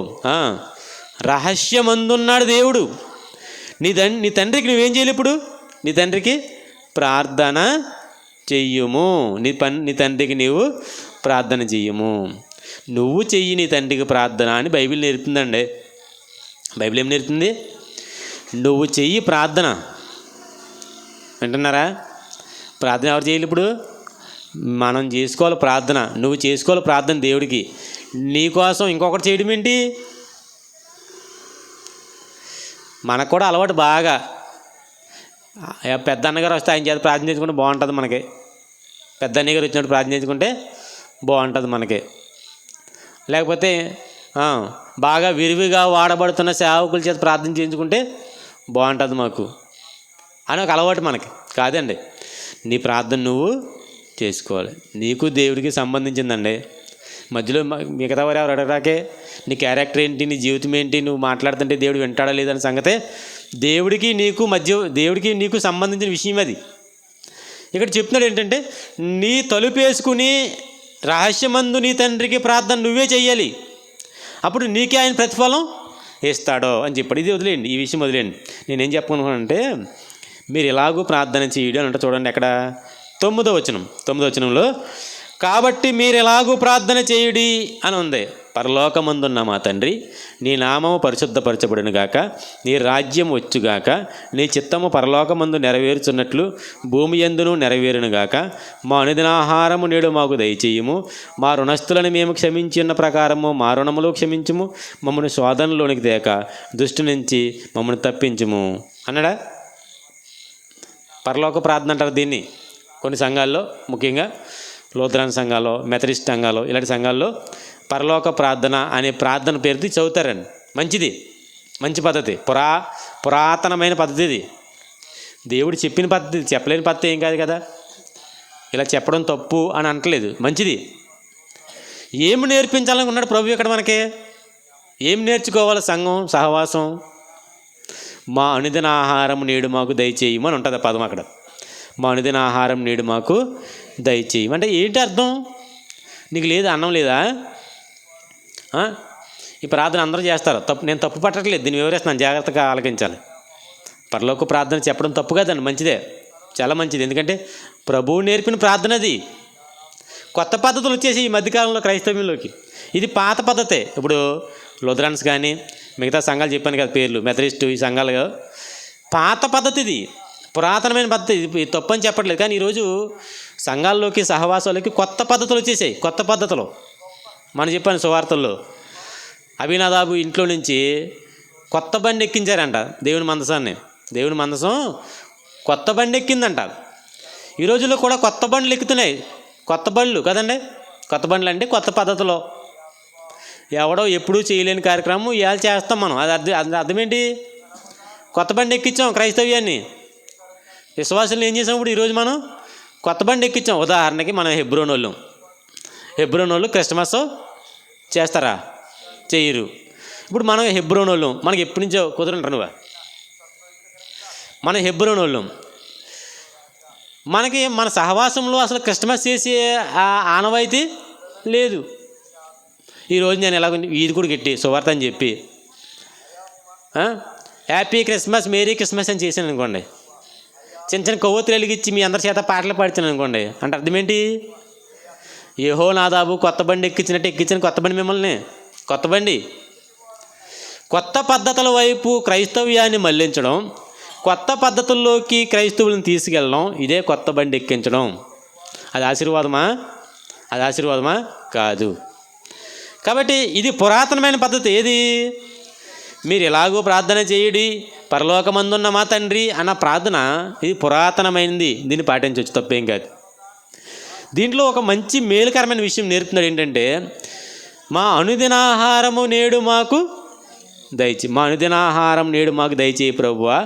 రహస్యమందున్నాడు దేవుడు. నీ తండ్రికి నువ్వేం చేయాలి? ఇప్పుడు నీ తండ్రికి ప్రార్థన చెయ్యము. నీ తండ్రికి నీవు ప్రార్థన చెయ్యము. నువ్వు చెయ్యి నీ తండ్రికి ప్రార్థన అని బైబిల్ నేర్పుతుందండి. బైబిల్ ఏం నేర్పుతుంది? నువ్వు చెయ్యి ప్రార్థన. వింటున్నారా? ప్రార్థన ఎవరు చేయాలి? ఇప్పుడు మనం చేసుకోవాలి ప్రార్థన. నువ్వు చేసుకోవాలి ప్రార్థన దేవుడికి. నీకోసం ఇంకొకటి చేయడం ఏంటి? మనకు కూడా అలవాటు బాగా. పెద్ద అన్నగారు వస్తే ఆయన చేత ప్రార్థన చేసుకుంటే బాగుంటుంది మనకి. పెద్ద అన్నగారు వచ్చినప్పుడు ప్రార్థన చేసుకుంటే బాగుంటుంది మనకి. లేకపోతే బాగా విరివిగా వాడబడుతున్న సేవకుల చేత ప్రార్థన చేయించుకుంటే బాగుంటుంది మాకు అని ఒక అలవాటు మనకి. కాదండి, నీ ప్రార్థన నువ్వు చేసుకోవాలి. నీకు దేవుడికి సంబంధించిందండి. మధ్యలో మిగతా వారు ఎవరు అడగరాకే. నీ క్యారెక్టర్ ఏంటి, నీ జీవితం ఏంటి, నువ్వు మాట్లాడుతుంటే దేవుడు వింటాడా లేదని సంగతే దేవుడికి నీకు సంబంధించిన విషయం అది. ఇక్కడ చెప్తున్నాడు ఏంటంటే, నీ తలుపేసుకుని రహస్యమందు నీ తండ్రికి ప్రార్థన నువ్వే చెయ్యాలి, అప్పుడు నీకే ఆయన ప్రతిఫలం ఇస్తాడో అని చెప్పాడు. ఇది వదిలేయండి, ఈ విషయం వదిలేయండి. నేనేం చెప్పనుకున్నానంటే, మీరు ఎలాగూ ప్రార్థన చేయడం అంటే చూడండి, అక్కడ 9వ వచనంలో, కాబట్టి మీరు ఎలాగూ ప్రార్థన చేయుడి అని ఉంది. పరలోకమందున్న మా తండ్రి, నీ నామము పరిశుద్ధపరచబడును గాక, నీ రాజ్యం వచ్చుగాక, నీ చిత్తము పరలోకమందు నెరవేరుచున్నట్లు భూమి యందును నెరవేరును గాక, మా అనుదినాహారము నేడు మాకు దయచేయము, మా రుణస్థులను మేము క్షమించిన ప్రకారము మా రుణములు క్షమించుము, మమ్మల్ని శోధనలోనికి తేక దుష్టు నుంచి మమ్మల్ని తప్పించుము అన్నాడా. పరలోక ప్రార్థన అంటారు దీన్ని. కొన్ని సంఘాల్లో, ముఖ్యంగా లూథరన్ సంఘాల్లో, మెథడిస్ట్ సంఘాల్లో, ఇలాంటి సంఘాల్లో పరలోక ప్రార్థన అనే ప్రార్థన పేరుతో చదువుతారండి. మంచిది, మంచి పద్ధతి, పురాతనమైన పద్ధతి. ఇది దేవుడు చెప్పిన పద్ధతి, చెప్పలేని పద్ధతి ఏం కాదు కదా. ఇలా చెప్పడం తప్పు అని అనట్లేదు, మంచిది. ఏమి నేర్పించాలనుకున్నాడు ప్రభు ఇక్కడ మనకి? ఏం నేర్చుకోవాలి? సంఘం, సహవాసం. మా అనుదిన ఆహారం నేడు మాకు దయచేయమని ఉంటుంది ఆ పదం అక్కడ. మా అనుదిన ఆహారం నేడు మాకు దయచేయము అంటే ఏంటి అర్థం? నీకు లేదా, అన్నం లేదా? ఈ ప్రార్థన అందరూ చేస్తారు. నేను తప్పు పట్టట్లేదు, దీన్ని వివరిస్తున్నాను, జాగ్రత్తగా ఆలకించాలి. పరలోక ప్రార్థన చెప్పడం తప్పు కాదండి, మంచిదే, చాలా మంచిది. ఎందుకంటే ప్రభువు నేర్పిన ప్రార్థన అది. కొత్త పద్ధతులు వచ్చేసి ఈ మధ్యకాలంలో క్రైస్తవ్యంలోకి. ఇది పాత పద్ధతే. ఇప్పుడు లూథరన్స్ కానీ మిగతా సంఘాలు చెప్పాను కదా పేర్లు, మెథడిస్ట్, ఈ సంఘాలు పాత పద్ధతి, ఇది పురాతనమైన పద్ధతి. ఇది తప్పు అని చెప్పట్లేదు. కానీ ఈరోజు సంఘాల్లోకి, సహవాసాలకి కొత్త పద్ధతులు వచ్చేసాయి. కొత్త పద్ధతులు మనం చెప్పాను సువార్తల్లో, అభినదాబు ఇంట్లో నుంచి కొత్త బండి ఎక్కించారంట దేవుని మందసాన్ని. దేవుని మందసం కొత్త బండి ఎక్కిందంట. ఈ రోజుల్లో కూడా కొత్త బండ్లు ఎక్కుతున్నాయి. కొత్త బండ్లు కదండి, కొత్త బండ్లు అంటే కొత్త పద్ధతిలో. ఎవడో ఎప్పుడూ చేయలేని కార్యక్రమం ఇవాళ చేస్తాం మనం. అది అర్థం ఏంటి? కొత్త బండి ఎక్కించాం క్రైస్తవ్యాన్ని. విశ్వాసులు ఏం చేసాం ఇప్పుడు? ఈరోజు మనం కొత్త బండి ఎక్కించాం. ఉదాహరణకి మనం హెబ్రోన్ వాళ్ళు క్రిస్మస్ చేస్తారా? చెయ్యరు. ఇప్పుడు మనం హెబ్రోన్ వాళ్ళం, మనకి ఎప్పటి నుంచో కుదరంటారు నువ్వు. మన హెబ్రోన్ వాళ్ళం, మనకి మన సహవాసంలో అసలు క్రిస్మస్ చేసే ఆనవాయితీ లేదు. ఈరోజు నేను ఎలాగ ఈది కూడా గట్టి సువార్త అని చెప్పి హ్యాపీ క్రిస్మస్, మేరీ క్రిస్మస్ అని చేశాను అనుకోండి, చిన్న చిన్న కొవ్వొత్తులు వెలిగించి మీ అందరి చేత పాటలు పాడుతాను అనుకోండి, అంటే అర్థం ఏంటి? యెహోనాదాబు కొత్త బండి ఎక్కించినట్టు ఎక్కించిన కొత్త బండి మిమ్మల్ని. కొత్త బండి, కొత్త పద్ధతుల వైపు క్రైస్తవ్యాన్ని మళ్లించడం, కొత్త పద్ధతుల్లోకి క్రైస్తవులను తీసుకెళ్ళడం, ఇదే కొత్త బండి ఎక్కించడం. అది ఆశీర్వాదమా? కాదు. కాబట్టి ఇది పురాతనమైన పద్ధతి. ఏది? మీరు ఎలాగో ప్రార్థన చేయుడి పరలోకమందున్న మా తండ్రి అన్న ప్రార్థన, ఇది పురాతనమైనది. దీన్ని పాటించవచ్చు, తప్పేం కాదు. దీంట్లో ఒక మంచి మేలుకరమైన విషయం నేర్పుతున్నాడు. ఏంటంటే, మా అనుదినాహారము నేడు మాకు దయచేయి, మా అనుదినాహారం నేడు మాకు దయచేయి ప్రభువా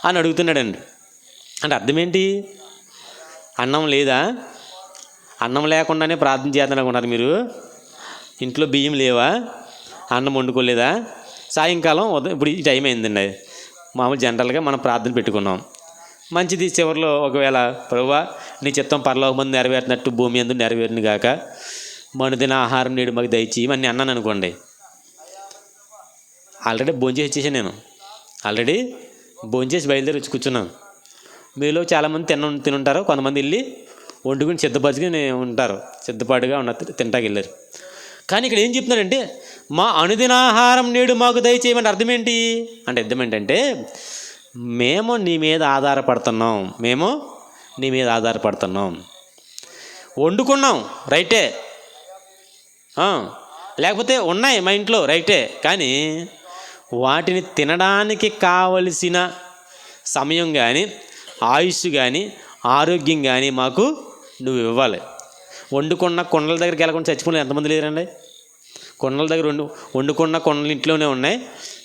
అని అడుగుతున్నాడండి. అంటే అర్థం ఏంటి? అన్నం లేదా? అన్నం లేకుండానే ప్రార్థన చేద్దామనుకున్నారు మీరు? ఇంట్లో బియ్యం లేవా? అన్నం వండుకోలేదా? సాయంకాలం ఇప్పుడు ఈ టైం అయిందండి, మామూలు జనరల్గా మనం ప్రార్థన పెట్టుకున్నాం, మంచిది. చివరిలో ఒకవేళ ప్రభువా నీ చిత్తం పరలోకమందు నెరవేరినట్టు భూమి యందు నెరవేరును గాక, మనుదిన ఆహారం నేడు మాకు దయచేయి అని అన్నాను అనుకోండి, ఆల్రెడీ భోంచేసి వచ్చేసాను. నేను ఆల్రెడీ భోంచేసి బయలుదేరి వచ్చి కూర్చున్నాను. మీలో చాలామంది తినుంటారు, కొంతమంది వెళ్ళి వండుకుని సిద్ధపరచుకుని ఉంటారు, సిద్ధపాటుగా తింటాకి వెళ్ళారు. కానీ ఇక్కడ ఏం చెప్తున్నాడంటే, మా అనుదినాహారం నేడు మాకు దయచేయమని అర్థం ఏంటి? అంటే అర్థం ఏంటంటే, మేము నీ మీద ఆధారపడుతున్నాం. వండుకున్నాం రైటే, లేకపోతే ఉన్నాయి మా ఇంట్లో రైటే, కానీ వాటిని తినడానికి కావలసిన సమయం కానీ, ఆయుష్ కానీ, ఆరోగ్యం కానీ మాకు నువ్వు ఇవ్వాలి. వండుకున్న కొండల దగ్గరికి వెళ్ళకుండా చచ్చిపోయిన ఎంతమంది లేరండి? కొండల దగ్గర వండుకున్న కొండలు ఇంట్లోనే ఉన్నాయి,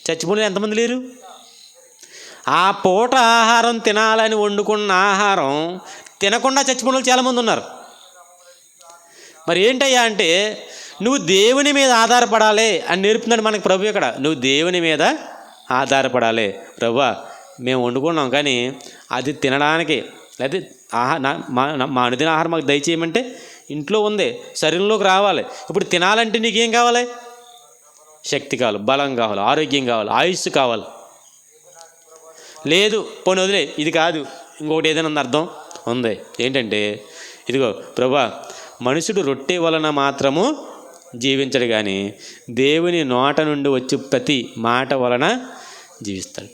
చచ్చిపోయిన ఎంతమంది లేరు? ఆ పూట ఆహారం తినాలని వండుకున్న ఆహారం తినకుండా చచ్చిపోయిన చాలామంది ఉన్నారు. మరి ఏంటయ్యా అంటే, నువ్వు దేవుని మీద ఆధారపడాలి అని నేర్పుతున్నాడు మనకి ప్రభు. ఇక్కడ నువ్వు దేవుని మీద ఆధారపడాలి. ప్రభువా మేము వండుకున్నాం, కానీ అది తినడానికి లేకపోతే మా అనుదిన ఆహారం మాకు దయచేయమంటే ఇంట్లో ఉంది, శరీరంలోకి రావాలి. ఇప్పుడు తినాలంటే నీకేం కావాలి? శక్తి కావాలి, బలం కావాలి, ఆరోగ్యం కావాలి, ఆయుస్సు కావాలి. లేదు పోనీ వదిలే, ఇది కాదు, ఇంకొకటి ఏదైనా ఉంది అర్థం ఉంది. ఏంటంటే ఇదిగో ప్రభువా, మనుషుడు రొట్టె వలన మాత్రము జీవించడు కానీ దేవుని నోట నుండి వచ్చి ప్రతి మాట వలన జీవిస్తాడు.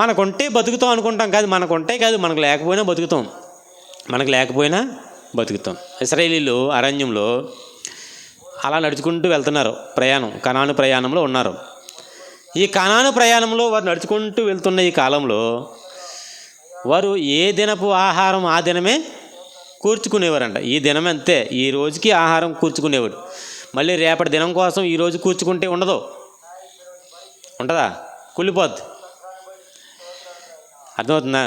మనకుంటే బతుకుతాం అనుకుంటాం కాదు, మనకుంటే కాదు, మనకు లేకపోయినా బతుకుతాం, మనకు లేకపోయినా బతుకుతాం. ఇశ్రాయేలీయులు అరణ్యంలో అలా నడుచుకుంటూ వెళ్తున్నారు, కనాను ప్రయాణంలో ఉన్నారు. ఈ కనాను ప్రయాణంలో వారు నడుచుకుంటూ వెళ్తున్న ఈ కాలంలో వారు ఏ దినపు ఆహారం ఆ దినమే కూర్చుకునేవారంట. ఈ దినం అంతే, ఈ రోజుకి ఆహారం కూర్చుకునేవాడు. మళ్ళీ రేపటి దినం కోసం ఈరోజు కూర్చుకుంటే ఉంటుందా? కుళ్ళిపోద్ది. అర్థమవుతుందా?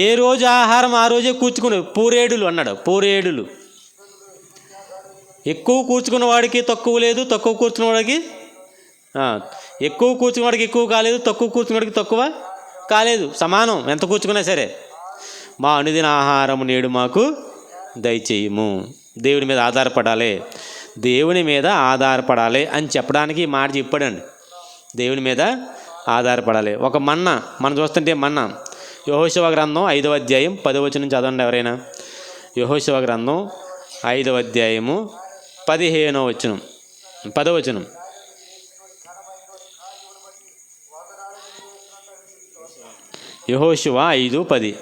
ఏ రోజు ఆహారం ఆ రోజే కూర్చుకునే పూరేడులు అన్నాడు. పూరేడులు ఎక్కువ కూర్చుకున్న వాడికి తక్కువ లేదు, తక్కువ కూర్చున్న వాడికి ఎక్కువ కూర్చున్న వాడికి ఎక్కువ కాలేదు, తక్కువ కూర్చున్న వాడికి తక్కువ కాలేదు, సమానం ఎంత కూర్చుకున్నా సరే. మా అనుదిన ఆహారం నేడు మాకు దయచేయము. దేవుని మీద ఆధారపడాలి, దేవుని మీద ఆధారపడాలి అని చెప్పడానికి ఈ మాట చెప్పాడండి. దేవుని మీద ఆధారపడాలి. ఒక మన్నా మనం చూస్తుంటే మన్నా యెహోషువ గ్రంథం 5వ అధ్యాయం 10వ వచనం చదవండి ఎవరైనా. యెహోషువ గ్రంథం 5వ అధ్యాయము 15వ వచనం 10వ వచనం. యెహోషువ 5:10.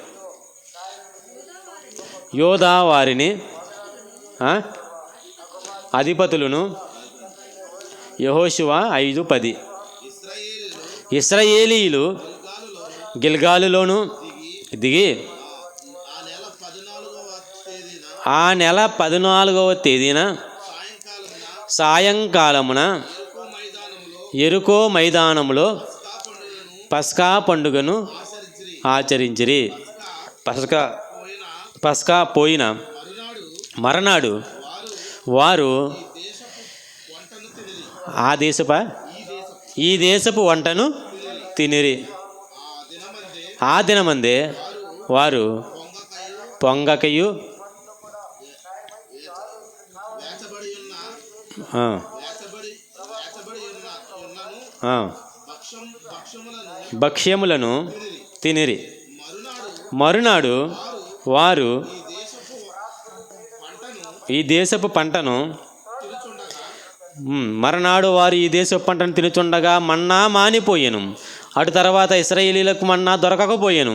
యోధా వారిని అధిపతులను. యెహోషువ 5:10. ఇశ్రాయేలీయులు గిల్గాలులోను దిగి ఆ నెల 14వ తేదీన సాయంకాలమున యెరికో మైదానములో పస్కా పండుగను ఆచరించిరి. పస్కా పోయిన మరనాడు వారు ఈ దేశపు వంటను తినిరి. ఆ దినమందే వారు పొంగకయు భక్ష్యములను తినిరి. మరునాడు వారు ఈ దేశపు పంటను తినుచుండగా మన్నా మానిపోయెను. అటు తర్వాత ఇశ్రాయేలీయులకు మన్నా దొరకకపోయెను.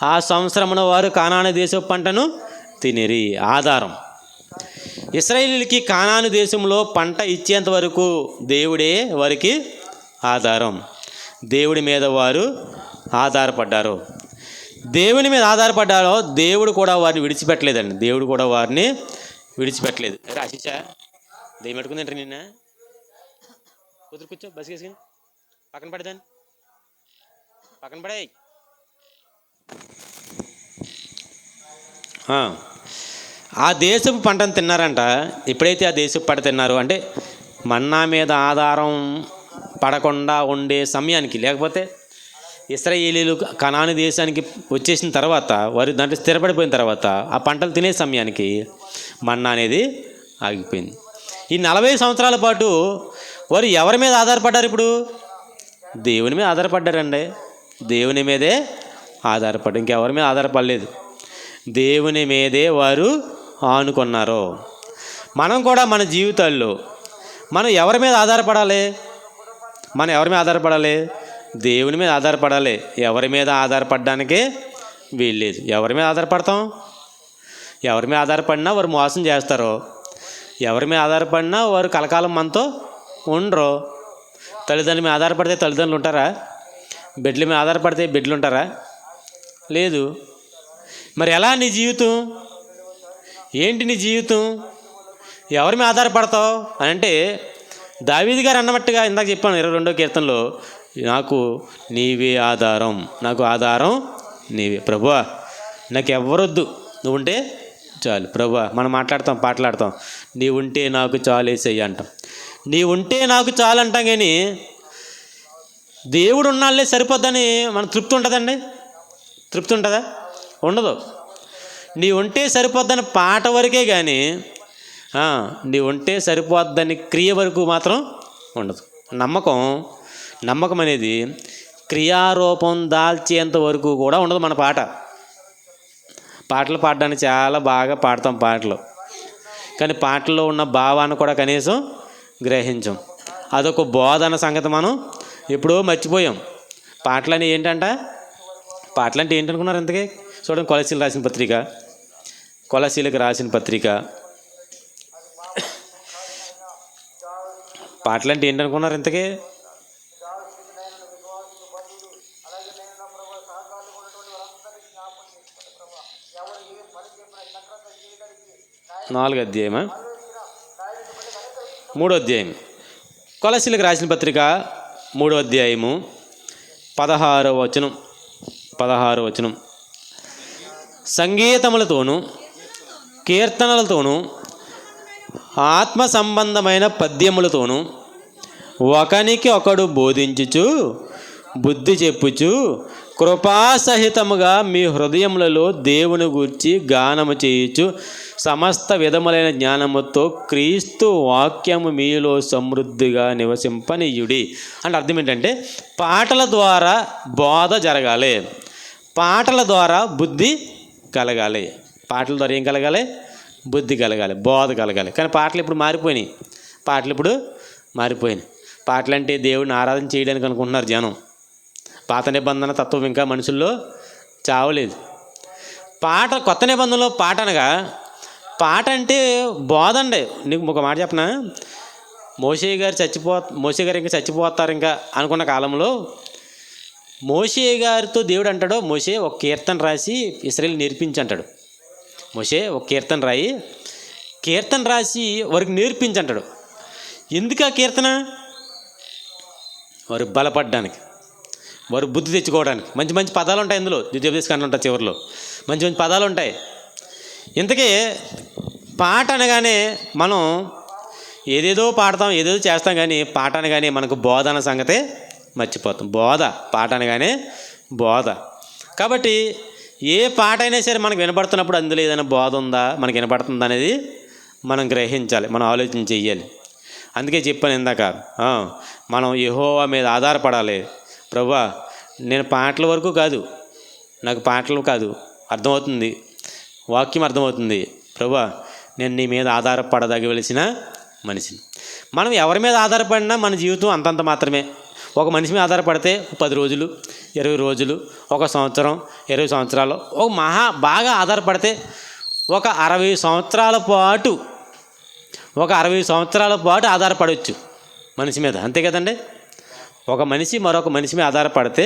ఆ సంవత్సరమున వారు కానాను దేశపు పంటను తినిరి. ఆధారం. ఇశ్రాయేలీయులకి కానాను దేశంలో పంట ఇచ్చేంత వరకు దేవుడే వారికి ఆధారం. దేవుడి మీద వారు ఆధారపడ్డారు. దేవుని మీద ఆధారపడ్డారో దేవుడు కూడా వారిని విడిచిపెట్టలేదండి. దేవుడు కూడా వారిని విడిచిపెట్టలేదు. ఆశిషా దెయ్యం పెట్టుకుందంటే నిన్న కుదురు కూర్చో, బస్ వేసుకుని పక్కన పడేదాన్ని పక్కన పడే. ఆ దేశపు పంటను తిన్నారంట. ఎప్పుడైతే ఆ దేశపు పంట తిన్నారో అంటే మన్నా మీద ఆధారం పడకుండా ఉండే సమయానికి, లేకపోతే ఇశ్రాయేలీయులు కనాను దేశానికి వచ్చేసిన తర్వాత వారు దాంట్లో స్థిరపడిపోయిన తర్వాత ఆ పంటలు తినే సమయానికి మన్నా అనేది ఆగిపోయింది. ఈ 40 సంవత్సరాల పాటు వారు ఎవరి మీద ఆధారపడ్డారు? ఇప్పుడు దేవుని మీద ఆధారపడ్డారండి. దేవుని మీదే ఆధారపడ్డారు, ఇంకెవరి మీద ఆధారపడలేదు. దేవుని మీదే వారు ఆనుకున్నారు. మనం కూడా మన జీవితాల్లో మనం ఎవరి మీద ఆధారపడాలి? దేవుని మీద ఆధారపడాలి. ఎవరి మీద ఆధారపడడానికే వీల్లేదు. ఎవరి మీద ఆధారపడతాం? ఎవరి మీద ఆధారపడినా వారు మోసం చేస్తారు. ఎవరి మీద ఆధారపడినా వారు కలకాలం మనతో ఉండరు. తల్లిదండ్రుల మీద ఆధారపడితే తల్లిదండ్రులు ఉంటారా? బిడ్డల మీద ఆధారపడితే బిడ్డలు ఉంటారా? లేదు. మరి ఎలా నీ జీవితం? ఏంటి నీ జీవితం? ఎవరి మీద ఆధారపడతావు అని అంటే దావీదు గారు అన్నట్టుగా ఇందాక చెప్పాను 22వ కీర్తనలో, నాకు నీవే ఆధారం, నాకు ఆధారం నీవే ప్రభువా, నాకు ఎవరొద్దు, నువ్వు ఉంటే చాలు ప్రభువా. మనం పాటలాడతాం, నీ ఉంటే నాకు చాలు యేసయ్యా అంటాం. నీ ఉంటే నాకు చాలు అంటాం, కానీ దేవుడు ఉన్నాళ్ళే సరిపోద్దని మనకు తృప్తి ఉంటుందండి? తృప్తి ఉంటుందా? ఉండదు. నీ ఉంటే సరిపోద్దని పాట వరకే కానీ నీ ఉంటే సరిపోద్దని క్రియ వరకు మాత్రం ఉండదు. నమ్మకం అనేది క్రియారూపం దాల్చేంత వరకు కూడా ఉండదు. మన పాటలు పాడడానికి చాలా బాగా పాడతాం పాటలు, కానీ పాటల్లో ఉన్న భావాన్ని కూడా కనీసం గ్రహించం. అదొక బోధన సంగతి మనం ఎప్పుడో మర్చిపోయాం. పాటలని పాటలంటే ఏంటనుకున్నారు ఇంతకీ? చూడండి, కొలసీలకు రాసిన పత్రిక పాటలంటే ఏంటనుకున్నారు ఇంతకీ? నాలుగో అధ్యాయమా? 3వ అధ్యాయం. కొలసీలకు రాసిన పత్రిక 3వ అధ్యాయము 16వ వచనం. సంగీతములతోనూ కీర్తనలతోనూ ఆత్మ సంబంధమైన పద్యములతోనూ ఒకనికి ఒకడు బోధించుచు బుద్ధి చెప్పుచు కృపాసహితముగా మీ హృదయములలో దేవుని గూర్చి గానము చేయుచు సమస్త విధములైన జ్ఞానముతో క్రీస్తు వాక్యము మీలో సమృద్ధిగా నివసింపనీయుడి. అంటే అర్థం ఏంటంటే, పాటల ద్వారా బోధ జరగాలి, పాటల ద్వారా బుద్ధి కలగాలి. పాటల ద్వారా ఏం కలగాలి? బుద్ధి కలగాలి, బోధ కలగాలి. కానీ పాటలు ఇప్పుడు మారిపోయినాయి. పాటలు అంటే దేవుడిని ఆరాధన చేయడానికి అనుకుంటున్నారు జనం. పాత నిబంధన తత్వం ఇంకా మనుషుల్లో చావలేదు. కొత్త నిబంధనలో పాట అంటే బోధ అండి. నీకు ఒక మాట చెప్పనా? మోషే గారు ఇంకా చచ్చిపోతారు ఇంకా అనుకున్న కాలంలో మోషే గారితో దేవుడు అంటాడు, మోషే ఒక కీర్తన రాసి ఇశ్రాయేలు నేర్పించంటాడు. మోషే ఒక కీర్తన రాసి వారికి నేర్పించంటాడు. ఎందుకు ఆ కీర్తన? వారు బలపడడానికి, వారు బుద్ధి తెచ్చుకోవడానికి. మంచి మంచి పదాలు ఉంటాయి అందులో. ద్వితీయోపదేశకాండం ఉంటుంది చివరిలో మంచి మంచి పదాలు ఉంటాయి. ఇంతకీ పాట అనగానే మనం ఏదేదో పాడతాం, ఏదేదో చేస్తాం, కానీ పాట అనగానే మనకు బోధ అన్న సంగతే మర్చిపోతాం. పాట అనగానే బోధ. కాబట్టి ఏ పాట అయినా సరే మనకు వినపడుతున్నప్పుడు అందులో ఏదైనా బోధ ఉందా, మనకు వినపడుతుందా అనేది మనం గ్రహించాలి, మనం ఆలోచన చెయ్యాలి. అందుకే చెప్పాను ఇందాక, మనం యెహోవా మీద ఆధారపడాలి. ప్రభువా, నేను పాటల వరకు కాదు, నాకు పాటలు కాదు, అర్థమవుతుంది, వాక్యం అర్థమవుతుంది. ప్రభువా, నేను నీ మీద ఆధారపడదగవలసిన మనిషిని. మనం ఎవరి మీద ఆధారపడినా మన జీవితం అంతంత మాత్రమే. ఒక మనిషి మీద ఆధారపడితే 10 రోజులు, 20 రోజులు, 1 సంవత్సరం, 20 సంవత్సరాలు, బాగా ఆధారపడితే ఒక 60 సంవత్సరాల పాటు ఆధారపడవచ్చు మనిషి మీద. అంతే కదండి? ఒక మనిషి మరొక మనిషి మీద ఆధారపడితే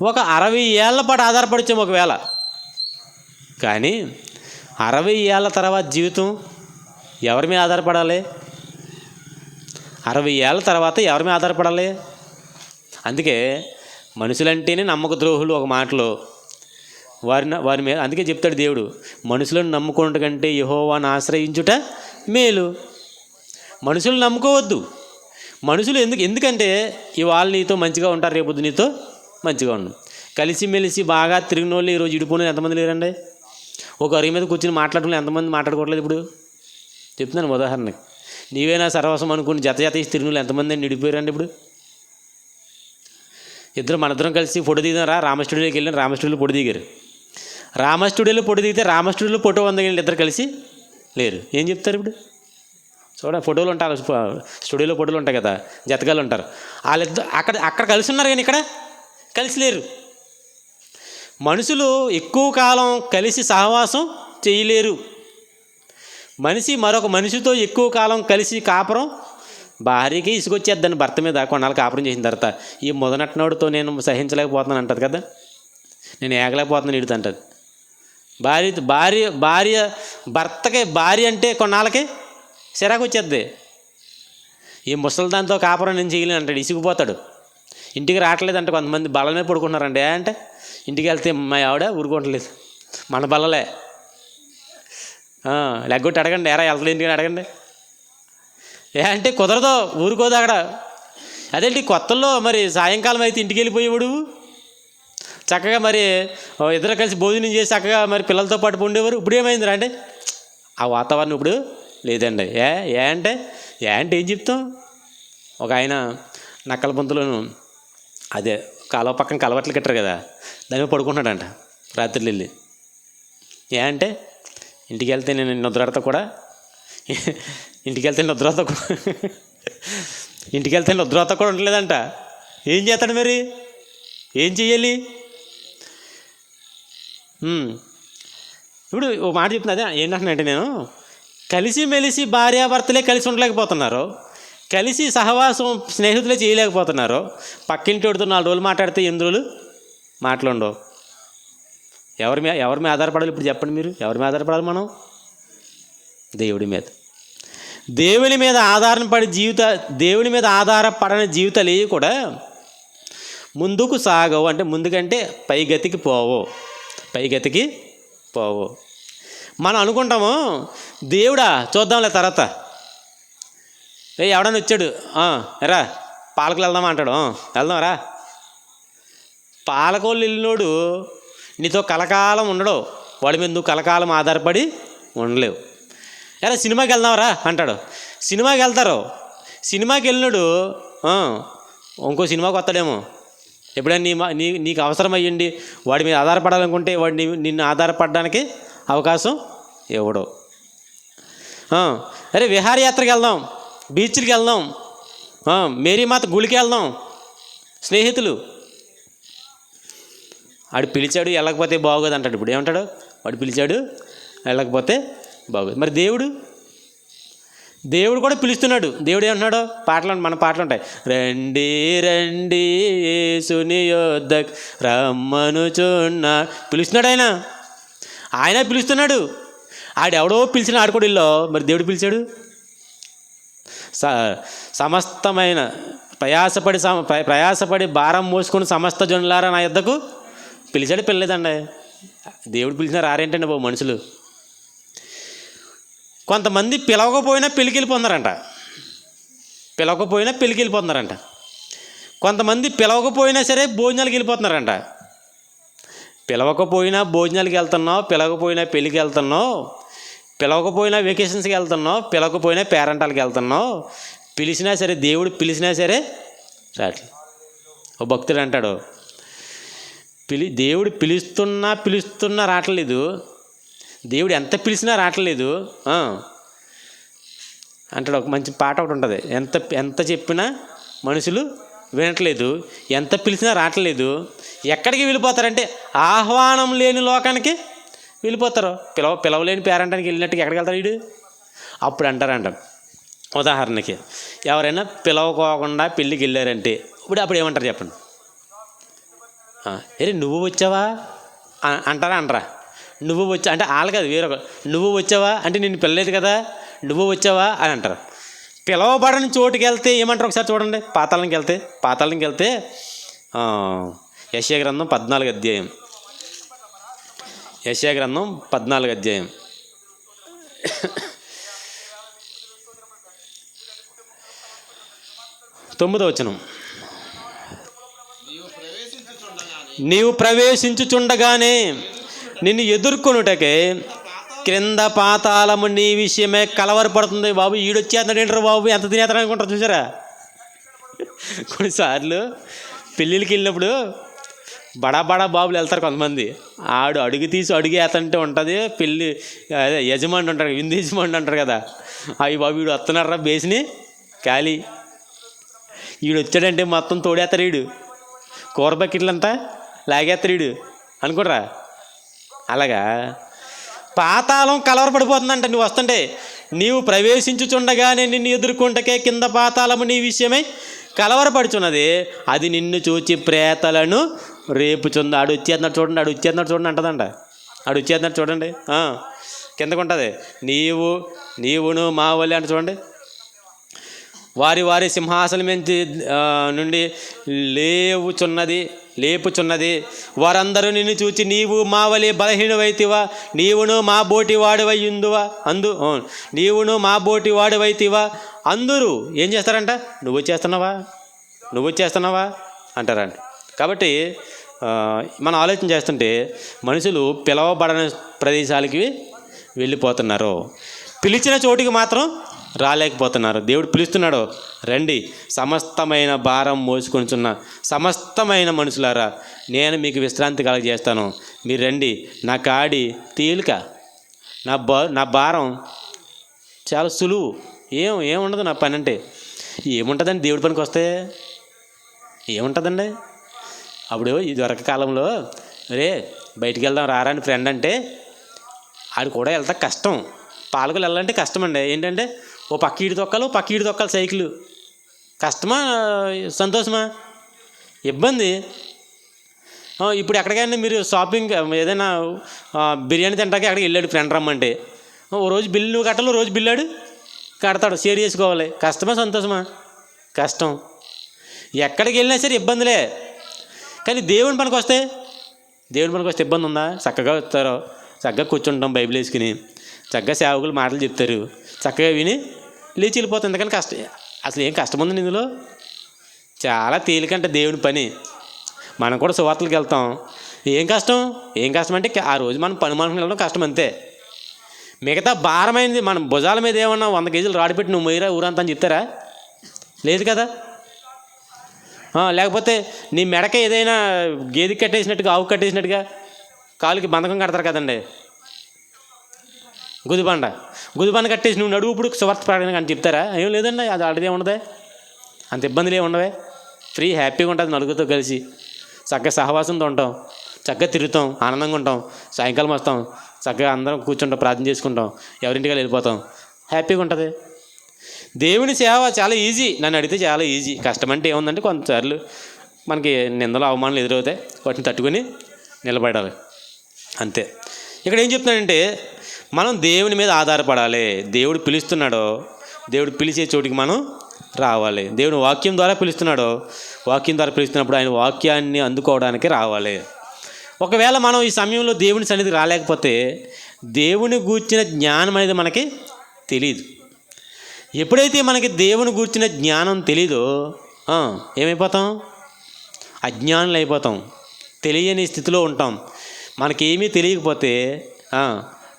ఒక 60 ఏళ్ల పాటు ఆధారపడచ్చు ఒకవేళ. కానీ 60 ఏళ్ళ తర్వాత జీవితం ఎవరి మీద ఆధారపడాలి? 60 ఏళ్ళ తర్వాత ఎవరి మీద ఆధారపడాలి? అందుకే మనుషులంటేనే నమ్మక ద్రోహులు. ఒక మాటలో వారి మీద అందుకే చెప్తాడు దేవుడు, మనుషులను నమ్ముకున్నట్టు కంటే యెహోవాను ఆశ్రయించుట మేలు. మనుషులను నమ్ముకోవద్దు. మనుషులు ఎందుకంటే ఇవాళ నీతో మంచిగా ఉంటారు, రేపొద్దు నీతో మంచిగా ఉండవు. కలిసిమెలిసి బాగా తిరిగిన వాళ్ళు ఈరోజు ఇడిపోయిన ఎంతమంది లేరండి? ఒక అరుగు మీద కూర్చొని మాట్లాడటం ఎంతమంది మాట్లాడుకోవట్లేదు ఇప్పుడు? చెప్తున్నాను ఉదాహరణకి. నీవేనా సర్వస్వం అనుకుని జత తిరిగిన ఎంతమంది అండి ఇడిపోయారండి ఇప్పుడు? మన ఇద్దరం కలిసి ఫోటో దిగారా, రామ స్టూడియోకి వెళ్ళాను, రామ స్టూడియోలో ఫోటో దిగారు. రామ స్టూడియోలో ఫోటో దిగితే రామ స్టూడియోలో ఫోటో 100 ఇద్దరు కలిసి లేరు. ఏం చెప్తారు ఇప్పుడు? ఫోటోలు ఉంటారు, స్టూడియోలో ఫోటోలు ఉంటాయి కదా, జతగాలు ఉంటారు. వాళ్ళిద్దరు అక్కడ కలిసి ఉన్నారు, కానీ ఇక్కడ కలిసి లేరు. మనుషులు ఎక్కువ కాలం కలిసి సహవాసం చేయలేరు. మనిషి మరొక మనిషితో ఎక్కువ కాలం కలిసి కాపురం, భార్యకి ఇసుకొచ్చేద్దని భర్త మీద కొన్నాళ్ళు కాపురం చేసిన తర్వాత, ఈ మొదనట్టినోడితో నేను సహించలేకపోతున్నాను అంటది కదా, నేను ఏగలేకపోతున్నాను ఇడుతు అంటది. భర్తకి భార్య అంటే కొన్నాళ్ళకి చిరాకు వచ్చేద్ది. ఈ ముసలి దాంతో కాపురం నేను చేయలేను అంటాడు, ఇసుకుపోతాడు. ఇంటికి రావట్లేదంటే కొంతమంది బల్ల మీద పడుకుంటున్నారండి. అంటే ఇంటికి వెళ్తే మా ఆవిడ ఊరుకోవట్లేదు, మన బల్లలే లెగ్గొట్టి అడగండి, ఎరా వెళ్తలేదు ఇంటికి అడగండి. అంటే కుదరదో, ఊరుకోదు అక్కడ. అదేంటి కొత్తల్లో మరి సాయంకాలం అయితే ఇంటికి వెళ్ళిపోయేవాడు, చక్కగా మరి ఇద్దరు కలిసి భోజనం చేసి చక్కగా మరి పిల్లలతో పాటు ఉండేవారు. ఇప్పుడు ఏమైందిరా అంటే ఆ వాతావరణం ఇప్పుడు లేదండి. ఏ అంటే ఏం చెప్తాం. ఒక ఆయన నక్కల పొంతులను అదే కాలువ పక్కన కలవట్లు కట్టారు కదా, దాని మీద పడుకుంటున్నాడంట రాత్రులు వెళ్ళి. అంటే ఇంటికి వెళ్తే నేను నిద్రతో కూడా ఇంటికి వెళ్తే నిద్రతో కూడా ఉండలేదంట. ఏం చేస్తాడు మరి, ఏం చెయ్యాలి? ఇప్పుడు ఒక మాట చెప్తున్నా, అదే ఏంటంటే నేను కలిసి మెలిసి భార్యాభర్తలే కలిసి ఉండలేకపోతున్నారు, కలిసి సహవాసం స్నేహితులే చేయలేకపోతున్నారు. పక్కింటోడితో 4 రోజులు మాట్లాడితే 8 రోజులు మాట్లాడవు. ఎవరి మీద ఆధారపడాలి ఇప్పుడు చెప్పండి మీరు? ఎవరి మీద ఆధారపడాలి మనం? దేవుడి మీద. దేవుని మీద ఆధారపడని జీవితాలు కూడా ముందుకు సాగవు. అంటే ముందుకంటే పైగతికి పోవు. మనం అనుకుంటాము దేవుడా చూద్దాంలే తర్వాత, ఎవడన్నా వచ్చాడు ఎరా పాలకులు వెళ్దామా అంటాడు, వెళ్దాం రా. పాలకోళ్ళు వెళ్ళినోడు నీతో కలకాలం ఉండడు, వాడి మీద నువ్వు కలకాలం ఆధారపడి ఉండలేవు. ఎరా సినిమాకి వెళ్దాంరా అంటాడు, సినిమాకి వెళ్తారు. సినిమాకి వెళ్ళినాడు ఇంకో సినిమాకి వస్తాడేమో. ఎప్పుడైనా నీకు అవసరం అయ్యండి వాడి మీద ఆధారపడాలనుకుంటే వాడు నిన్ను ఆధారపడడానికి అవకాశం ఇవ్వడు. అరే విహారయాత్రకి వెళ్దాం, బీచ్కి వెళ్దాం, మేరీమాత గుడికి వెళ్దాం, స్నేహితులు. వాడు పిలిచాడు వెళ్ళకపోతే బాగోదు అంటాడు. ఇప్పుడు ఏమంటాడు? వాడు పిలిచాడు వెళ్ళకపోతే బాగోదు. మరి దేవుడు కూడా పిలుస్తున్నాడు. దేవుడు ఏమంటున్నాడు? మన పాటలు ఉంటాయి, రండి రండి యేసుని యొద్దకు రమ్మనుచున్నా. పిలుస్తున్నాడు ఆయన పిలుస్తున్నాడు. ఆడెవడో పిలిచిన ఆడుకోడిల్లో మరి దేవుడు పిలిచాడు. సమస్తమైన ప్రయాసపడి భారం మోసుకుని సమస్త జనులారా నా యొద్దకు పిలిచాడు. పిల్లలేదండి. దేవుడు పిలిచిన రారేంటండి బాబు మనుషులు. కొంతమంది పిలవకపోయినా పెళ్ళికి వెళ్ళిపోతున్నారంట. కొంతమంది పిలవకపోయినా సరే భోజనాలకు వెళ్ళిపోతున్నారంట. పిలవకపోయినా భోజనాలకి వెళ్తున్నావు, పిలవకపోయినా పెళ్ళికి వెళ్తున్నావు, పిలవకపోయినా వెకేషన్స్కి వెళ్తున్నావు, పిలవకపోయినా పేరెంటాలకి వెళ్తున్నావు, పిలిచినా సరే దేవుడు పిలిచినా సరే రాట్లేదు. ఓ భక్తుడు అంటాడు, దేవుడు పిలుస్తున్నా రావట్లేదు, దేవుడు ఎంత పిలిచినా రావట్లేదు అంటాడు. ఒక మంచి పాట ఒకటి ఉంటుంది, ఎంత చెప్పినా మనుషులు వినట్లేదు, ఎంత పిలిచినా రావట్లేదు. ఎక్కడికి వెళ్ళిపోతారంటే ఆహ్వానం లేని లోకానికి వెళ్ళిపోతారు. పిలవలేని పేరంటానికి వెళ్ళినట్టుగా ఎక్కడికి వెళ్తారు వీడు? అప్పుడు అంటారంట, ఉదాహరణకి ఎవరైనా పిలవకోకుండా పెళ్ళికి వెళ్ళారంటే అప్పుడు ఏమంటారు చెప్పండి? అరే నువ్వు వచ్చావా అంటారా? నువ్వు వచ్చా అంటే వాళ్ళు కాదు, వేరొక నువ్వు వచ్చావా అంటే నిన్ను పిల్లలేదు కదా, నువ్వు వచ్చావా అని అంటారు. పిలవబడని చోటుకి వెళ్తే ఏమంటారు ఒకసారి చూడండి. పాతాళంకి వెళ్తే యెషయా గ్రంథం 14 అధ్యాయం. 9వ వచనం. నీవు ప్రవేశించుచుండగానే నిన్ను ఎదుర్కొనుటకే క్రింద పాతాళము నీ విషయమే కలవరపడుతుంది. బాబు ఈడొచ్చేస్తున్నాడు ఏంటారు బాబు, ఎంత తినేస్తాడు అనుకుంటారు చూసారా? కొన్నిసార్లు పెళ్ళిళ్ళకి వెళ్ళినప్పుడు బడా బాబులు వెళ్తారు కొంతమంది. అడుగు వేస్తుంటే ఉంటుంది పెళ్ళి, అదే యజమాని ఉంటారు, విందు యజమాని అంటారు కదా, అవి బాబు వీడు వస్తున్నారా బేసిని ఖాళీ, వీడు వచ్చాడంటే మొత్తం తోడేస్తారు, వీడు కూర బకెట్లంతా లాగేస్తారు వీడు అనుకోరా. అలాగా పాతాళం కలవరపడిపోతుందంట. నువ్వు వస్తుంటే నీవు ప్రవేశించుచుండగానే నిన్ను ఎదుర్కొంటకే కింద పాతాళము నీ విషయమై కలవరపడుచున్నది, అది నిన్ను చూచి ప్రేతలను రేపుచుంది. ఆడు వచ్చేస్తున్నాడు చూడండి అంటదంట. ఆడు వచ్చేస్తున్నాడు చూడండి, కిందకు ఉంటుంది. నీవును మా వల్లి అంటే చూడండి. వారి సింహాసనం నుండి లేపుచున్నది. వారందరూ నిన్ను చూచి నీవు మా వలె బలహీనవైతివా, నీవును మా బోటి వాడివైందువా నీవును మా బోటి వాడివైతివా అందరూ ఏం చేస్తారంట? నువ్వు వచ్చేస్తున్నావా అంటారంట. కాబట్టి మనం ఆలోచన చేస్తుంటే మనుషులు పిలవబడని ప్రదేశాలకి వెళ్ళిపోతున్నారు, పిలిచిన చోటికి మాత్రం రాలేకపోతున్నారు. దేవుడు పిలుస్తున్నాడు, రండి సమస్తమైన భారం మోసుకొనిచున్న సమస్తమైన మనుషులారా, నేను మీకు విశ్రాంతి కలగజేస్తాను, మీరు రండి, నా కాడి తేలిక, నా భారం చాలా సులువు, ఏముండదు నా పని అంటే. ఏముంటుందండి దేవుడి పనికి వస్తే? ఏముంటుందండి? అప్పుడు ఇదివరకు కాలంలో రే బయటికి వెళ్దాం రారా అని ఫ్రెండ్ అంటే ఆడు కూడా వెళ్తా కష్టం, పాలకులు వెళ్ళాలంటే కష్టం అండి. ఏంటంటే ఓ పక్క ఈడు తొక్కాలి సైకిల్, కష్టమా సంతోషమా? ఇబ్బంది. ఇప్పుడు ఎక్కడికైనా మీరు షాపింగ్ ఏదైనా బిర్యానీ తింటాకి అక్కడికి వెళ్ళాడు ఫ్రెండ్ రమ్మంటే, ఓ రోజు బిల్లు నువ్వు కట్టాలి, రోజు బిల్లాడు కడతాడు, షేర్ చేసుకోవాలి. కష్టమా సంతోషమా? కష్టం. ఎక్కడికి వెళ్ళినా సరే ఇబ్బందులే. కానీ దేవుని పనికి వస్తే ఇబ్బంది ఉందా? చక్కగా వస్తారు, చక్కగా కూర్చుంటాం బైబిల్ వేసుకుని, చక్కగా సేవకులు మాటలు చెప్తారు, చక్కగా విని లేచి వెళ్ళిపోతుంది. ఎందుకని అసలు ఏం కష్టం ఉందండి ఇందులో? చాలా తేలికంటే దేవుని పని. మనం కూడా సువార్తలకు వెళ్తాం, ఏం కష్టం అంటే ఆ రోజు మనం పని మనుషులు వెళ్ళడం కష్టం అంతే. మిగతా భారమైనది మన భుజాల మీద ఏమన్నా 100 కేజీలు రాడిపెట్టి నువ్వు మొయ్యరా ఊరంతా అని చెప్తారా? లేదు కదా. లేకపోతే నీ మెడకే ఏదైనా గేదె కట్టేసినట్టుగా, ఆవు కట్టేసినట్టుగా కాలుకి బంధకం కడతారు కదండి, గుదిబండ కట్టేసి నువ్వు నడువు ఇప్పుడు సువార్త ప్రకటన అని చెప్తారా? ఏం లేదండి, అది ఆల్రెడీ ఉండదే, అంత ఇబ్బందులు ఏమి ఉండవే, ఫ్రీ హ్యాపీగా ఉంటుంది. నలుగురితో కలిసి చక్కగా సహవాసంతో ఉంటాం, చక్కగా తిరుగుతాం, ఆనందంగా ఉంటాం, సాయంకాలం వస్తాం, చక్కగా అందరం కూర్చుంటాం, ప్రార్థన చేసుకుంటాం, ఎవరింటికి వెళ్ళిపోతాం, హ్యాపీగా ఉంటుంది. దేవుని సేవ చాలా ఈజీ, నన్ను అడిగితే చాలా ఈజీ. కష్టం అంటే ఏముందంటే కొంతసార్లు మనకి నిందలు అవమానాలు ఎదురవుతాయి, వాటిని తట్టుకొని నిలబడాలి అంతే. ఇక్కడ ఏం చెప్తున్నాడంటే మనం దేవుని మీద ఆధారపడాలి. దేవుడు పిలుస్తున్నాడో, దేవుడు పిలిచే చోటికి మనం రావాలి. దేవుని వాక్యం ద్వారా పిలుస్తున్నప్పుడు ఆయన వాక్యాన్ని అందుకోవడానికి రావాలి. ఒకవేళ మనం ఈ సమయంలో దేవుని సన్నిధికి రాలేకపోతే దేవుని గూర్చిన జ్ఞానం అనేది మనకి తెలియదు. ఎప్పుడైతే మనకి దేవుని గూర్చిన జ్ఞానం తెలీదో ఏమైపోతాం? అజ్ఞానులు అయిపోతాం, తెలియని స్థితిలో ఉంటాం. మనకేమీ తెలియకపోతే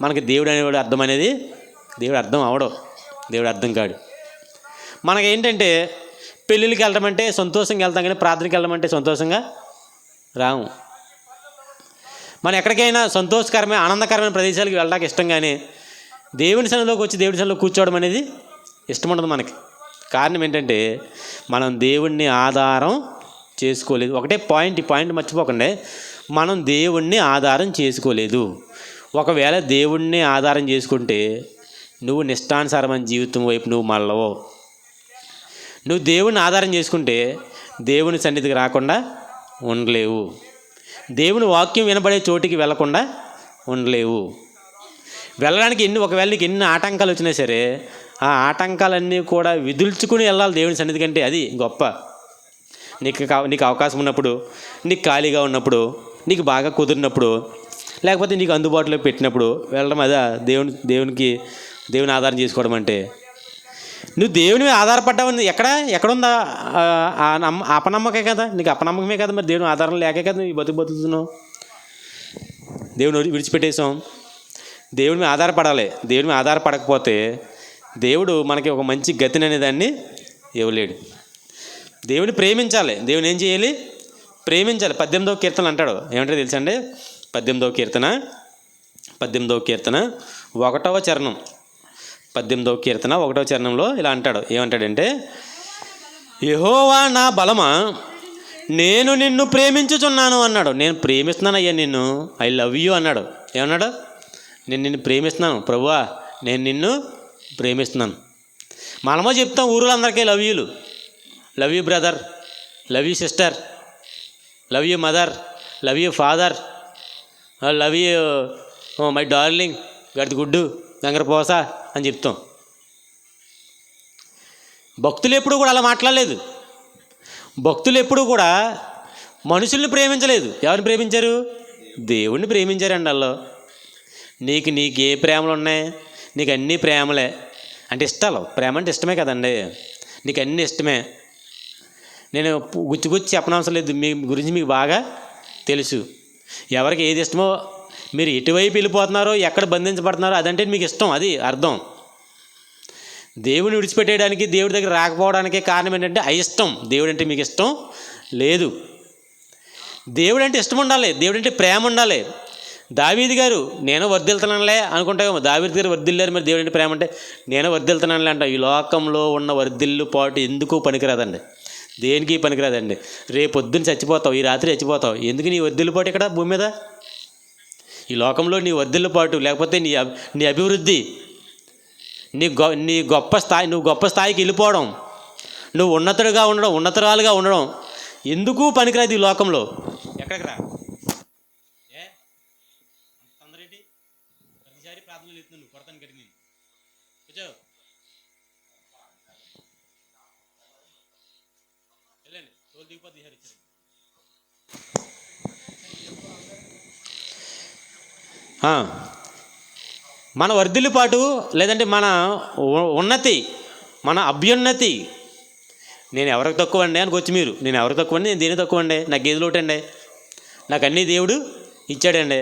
మనకి దేవుడు అనేవాడు అర్థం అనేది దేవుడు అర్థం అవడం, దేవుడు అర్థం కాడు. మనకేంటంటే పెళ్ళిళ్ళకి వెళ్ళమంటే సంతోషంగా వెళ్తాం, కానీ ప్రార్థనకి వెళ్ళమంటే సంతోషంగా రాము. మనం ఎక్కడికైనా సంతోషకరమైన ఆనందకరమైన ప్రదేశాలకు వెళ్ళడానికి ఇష్టం, కానీ దేవుని సన్నిధిలోకి వచ్చి దేవుడి సన్నిధిలో కూర్చోవడం అనేది ఇష్టం ఉండదు మనకి. కారణం ఏంటంటే మనం దేవుణ్ణి ఆధారం చేసుకోలేదు. ఒకటే పాయింట్, ఈ పాయింట్ మర్చిపోకండి, మనం దేవుణ్ణి ఆధారం చేసుకోలేదు. ఒకవేళ దేవుణ్ణి ఆధారం చేసుకుంటే నువ్వు నిష్టానుసారమైన జీవితం వైపు నువ్వు మళ్ళవో. నువ్వు దేవుణ్ణి ఆధారం చేసుకుంటే దేవుని సన్నిధికి రాకుండా ఉండలేవు, దేవుని వాక్యం వినబడే చోటికి వెళ్ళకుండా ఉండలేవు. వెళ్ళడానికి ఒకవేళ నీకు ఎన్ని ఆటంకాలు వచ్చినా సరే ఆ ఆటంకాలన్నీ కూడా విదుల్చుకుని వెళ్ళాలి దేవుని సన్నిధి కంటే. అది గొప్ప. నీకు అవకాశం ఉన్నప్పుడు, నీకు ఖాళీగా ఉన్నప్పుడు, నీకు బాగా కుదిరినప్పుడు, లేకపోతే నీకు అందుబాటులో పెట్టినప్పుడు వెళ్ళడం అదా దేవుని ఆధారం చేసుకోవడం అంటే. నువ్వు దేవుని మీద ఆధారపడ్డావు ఎక్కడుందా? అపనమ్మకే కదా, నీకు అపనమ్మకమే కదా, మరి దేవుని ఆధారం లేకే కదా నువ్వు బతుకుతున్నావు. దేవుని విడిచిపెట్టేసాం. దేవుని మీద ఆధారపడాలి. దేవుని మీద ఆధారపడకపోతే దేవుడు మనకి ఒక మంచి గతిని అనే దాన్ని ఇవ్వలేడు. దేవుని ప్రేమించాలి. దేవుని ఏం చేయాలి? ప్రేమించాలి. 18వ కీర్తన అంటాడు, ఏమంటే తెలుసండి? 18వ కీర్తన 1వ చరణం, 18వ కీర్తన 1వ చరణంలో ఇలా అంటాడు. ఏమంటాడంటే, యెహోవా నా బలమా, నేను నిన్ను ప్రేమించుచున్నాను అన్నాడు. నేను ప్రేమిస్తున్నాను అయ్యా నిన్ను, ఐ లవ్ యూ అన్నాడు. ఏమన్నాడు? నేను నిన్ను ప్రేమిస్తున్నాను ప్రభువా, నేను నిన్ను ప్రేమిస్తున్నాను. మనమో చెప్తాం ఊరులందరికీ love you brother, love you sister, love you mother, love you father, love you my darling, గడిది గుడ్డు, గంగరపోస అని చెప్తాం. భక్తులు ఎప్పుడు కూడా అలా మాట్లాడలేదు. భక్తులు ఎప్పుడు కూడా మనుషుల్ని ప్రేమించలేదు. ఎవరిని ప్రేమించారు? దేవుణ్ణి ప్రేమించారండి. వాళ్ళు నీకు ఏ ప్రేమలు ఉన్నాయి? నీకు అన్నీ ప్రేమలే అంటే ఇష్టాలు. ప్రేమ అంటే ఇష్టమే కదండి, నీకు అన్నీ ఇష్టమే. నేను గుచ్చి చెప్పనవసరం లేదు, మీ గురించి మీకు బాగా తెలుసు. ఎవరికి ఏది ఇష్టమో, మీరు ఎటువైపు వెళ్ళిపోతున్నారో, ఎక్కడ బంధించబడుతున్నారో అదంటే మీకు ఇష్టం, అది అర్థం. దేవుని విడిచిపెట్టేయడానికి, దేవుడి దగ్గర రాకపోవడానికి కారణం ఏంటంటే అయిష్టం. దేవుడు అంటే మీకు ఇష్టం లేదు. దేవుడు అంటే ఇష్టం ఉండాలి, దేవుడు అంటే ప్రేమ ఉండాలి. దావీదు గారు నేను వర్ధిల్తున్నానులే అనుకుంటామో, దావీదు గారు వర్ధిల్లారు, మరి దేవుడు అంటే ప్రేమ అంటే నేను వర్ధిల్తున్నానులే అంట. ఈ లోకంలో ఉన్న వర్ధిల్లు పాటు ఎందుకు పనికిరాదండి, దేనికి పనికిరాదండి. రేపు పొద్దున్న చచ్చిపోతావు, ఈ రాత్రి చచ్చిపోతావు, ఎందుకు నీ వర్ధిల్లు పాటు ఇక్కడ భూమి మీద? ఈ లోకంలో నీ వర్ధిల్లు పాటు, లేకపోతే నీ అభివృద్ధి, నీ గొప్ప స్థాయి, నువ్వు గొప్ప స్థాయికి వెళ్ళిపోవడం, నువ్వు ఉన్నతుడుగా ఉండడం, ఉన్నతురాలుగా ఉండడం ఎందుకు పనికిరాదు ఈ లోకంలో. ఎక్కడికి రా తొందరేంటి, ప్రతిసారి ప్రార్థనలు ఎత్తున్నాను, నువ్వు కొడతాను కడిగి కూర్చో, వెళ్ళండి, తోలు దిగిపోతే ఇచ్చారు. మన వర్ధిల్లుపాటు, లేదంటే మన ఉన్నతి, మన అభ్యున్నతి. నేను ఎవరికి తక్కువ అండి అనుకోవచ్చు మీరు. నేను ఎవరికి తక్కువ అండి, నేను దేని తక్కువ అండి, నాకు ఏది లోటండి, నాకు అన్నీ దేవుడు ఇచ్చాడండి.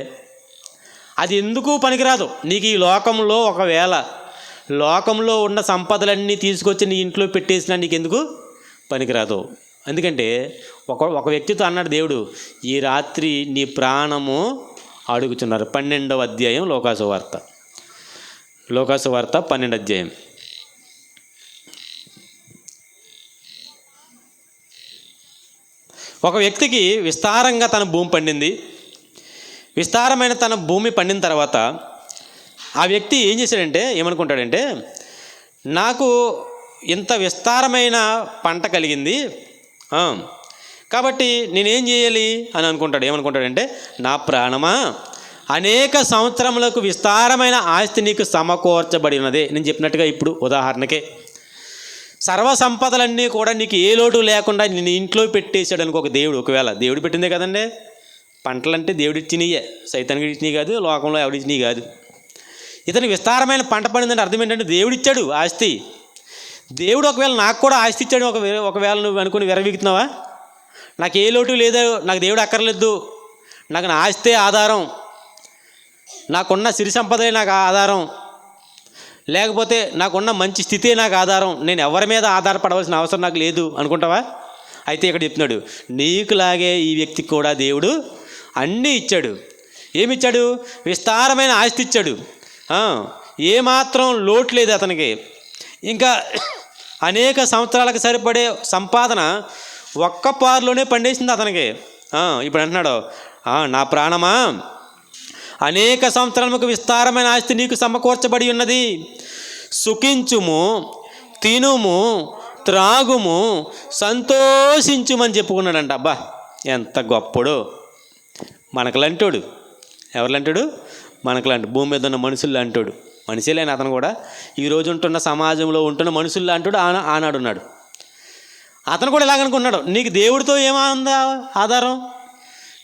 అది ఎందుకు పనికిరాదు నీకు. ఈ లోకంలో ఒకవేళ లోకంలో ఉన్న సంపదలన్నీ తీసుకొచ్చి నీ ఇంట్లో పెట్టేసినా నీకు ఎందుకు పనికిరాదు. ఎందుకంటే ఒక వ్యక్తితో అన్నాడు దేవుడు, ఈ రాత్రి నీ ప్రాణము అడుగుతున్నారు. 12వ అధ్యాయం లోకాసు వార్త 12వ అధ్యాయం. ఒక వ్యక్తికి విస్తారంగా తన భూమి పండింది. విస్తారమైన తన భూమి పండిన తర్వాత ఆ వ్యక్తి ఏం చేశాడంటే, ఏమనుకుంటాడంటే, నాకు ఇంత విస్తారమైన పంట కలిగింది కాబట్టి నేనేం చేయాలి అని అనుకుంటాడు. ఏమనుకుంటాడంటే, నా ప్రాణమా, అనేక సంవత్సరములకు విస్తారమైన ఆస్తి నీకు సమకూర్చబడినదే. నేను చెప్పినట్టుగా ఇప్పుడు ఉదాహరణకే సర్వసంపదలన్నీ కూడా నీకు ఏ లోటు లేకుండా నేను ఇంట్లో పెట్టేశాడు అనుకో ఒక దేవుడు. ఒకవేళ దేవుడు పెట్టిందే కదండి, పంటలంటే దేవుడు ఇచ్చినయే, సైతానికి ఇచ్చినవి కాదు, లోకంలో ఎవడు ఇచ్చినవి కాదు. ఇతనికి విస్తారమైన పంట పడిందంటే అర్థం ఏంటంటే దేవుడు ఇచ్చాడు ఆస్తి. దేవుడు ఒకవేళ నాకు కూడా ఆస్తి ఇచ్చాడు ఒకవేళ నువ్వు అనుకుని విరవీగుతున్నావా, నాకు ఏ లోటు లేదు, నాకు దేవుడు అక్కర్లేదు, నాకు నా ఆస్తే ఆధారం, నాకున్న సిరి సంపదే నాకు ఆధారం, లేకపోతే నాకున్న మంచి స్థితే నాకు ఆధారం, నేను ఎవరి మీద ఆధారపడవలసిన అవసరం నాకు లేదు అనుకుంటావా? అయితే ఇక్కడ చెప్తున్నాడు, నీకులాగే ఈ వ్యక్తికి కూడా దేవుడు అన్నీ ఇచ్చాడు. ఏమిచ్చాడు? విస్తారమైన ఆస్తి ఇచ్చాడు. ఏమాత్రం లోటు లేదు అతనికి. ఇంకా అనేక సంవత్సరాలకు సరిపడే సంపాదన ఒక్క పారులోనే పండేసింది అతనికి. ఇప్పుడు అంటున్నాడు, నా ప్రాణమా, అనేక సంవత్సరాలకు విస్తారమైన ఆస్తి నీకు సమకూర్చబడి ఉన్నది, సుఖించుము, తినుము, త్రాగుము, సంతోషించుమని చెప్పుకున్నాడంట. అబ్బా ఎంత గొప్పడు, మనకులంటాడు. ఎవరులంటాడు? మనకులాంటి భూమి మీద ఉన్న మనుషుల్లో అంటాడు. మనిషిలేని అతను కూడా ఈరోజు ఉంటున్న సమాజంలో ఉంటున్న మనుషుల్లో అంటాడు. ఆనాడు ఉన్నాడు. అతను కూడా ఇలాగనుకున్నాడు, నీకు దేవుడితో ఏమందా ఆధారం,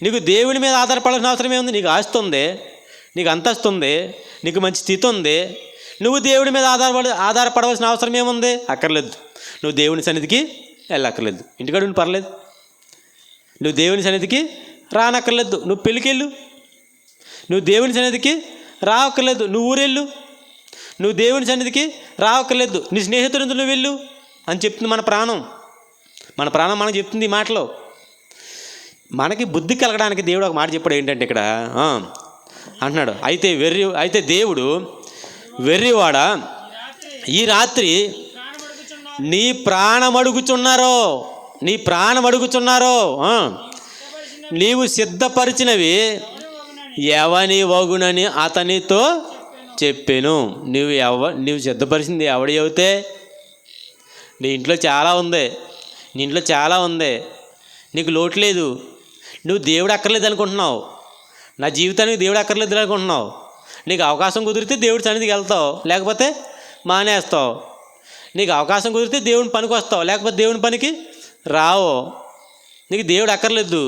నీకు దేవుడి మీద ఆధారపడాల్సిన అవసరం ఏముంది, నీకు ఆస్తి ఉంది, నీకు అంతస్తు ఉంది, నీకు మంచి స్థితి ఉంది, నువ్వు దేవుడి మీద ఆధారపడవలసిన అవసరం ఏముంది? అక్కర్లేదు. నువ్వు దేవుని సన్నిధికి వెళ్ళక్కర్లేదు, ఇంటికాడ ఉండి పర్లేదు. నువ్వు దేవుని సన్నిధికి రానక్కర్లేదు, నువ్వు పెళ్ళికెళ్ళు. నువ్వు దేవుని సన్నిధికి రావక్కర్లేదు, నువ్వు ఊరెళ్ళు. నువ్వు దేవుని సన్నిధికి రావక్కర్లేదు, నీ స్నేహితుడితో నువ్వు వెళ్ళు అని చెప్తుంది మన ప్రాణం. మన ప్రాణం మనకు చెప్తుంది ఈ మాటలో. మనకి బుద్ధి కలగడానికి దేవుడు ఒక మాట చెప్పాడు. ఏంటంటే ఇక్కడ అంటున్నాడు, అయితే దేవుడు వెర్రివాడ, ఈ రాత్రి నీ ప్రాణం అడుగుచున్నారో నీవు సిద్ధపరిచినవి ఎవని వగునని అతనితో చెప్పాను. నువ్వు సిద్ధపరిచింది ఎవడి అవుతే? నీ ఇంట్లో చాలా ఉంది, నీకు లోటు లేదు, నువ్వు దేవుడు అక్కర్లేదు అనుకుంటున్నావు, నా జీవితానికి దేవుడు అక్కర్లేదు అనుకుంటున్నావు. నీకు అవకాశం కుదిరితే దేవుడి సన్నిధికి వెళ్తావు, లేకపోతే మానేస్తావు. నీకు అవకాశం కుదిరితే దేవుని పనికి వస్తావు, లేకపోతే దేవుని పనికి రావు. నీకు దేవుడు అక్కర్లేదు.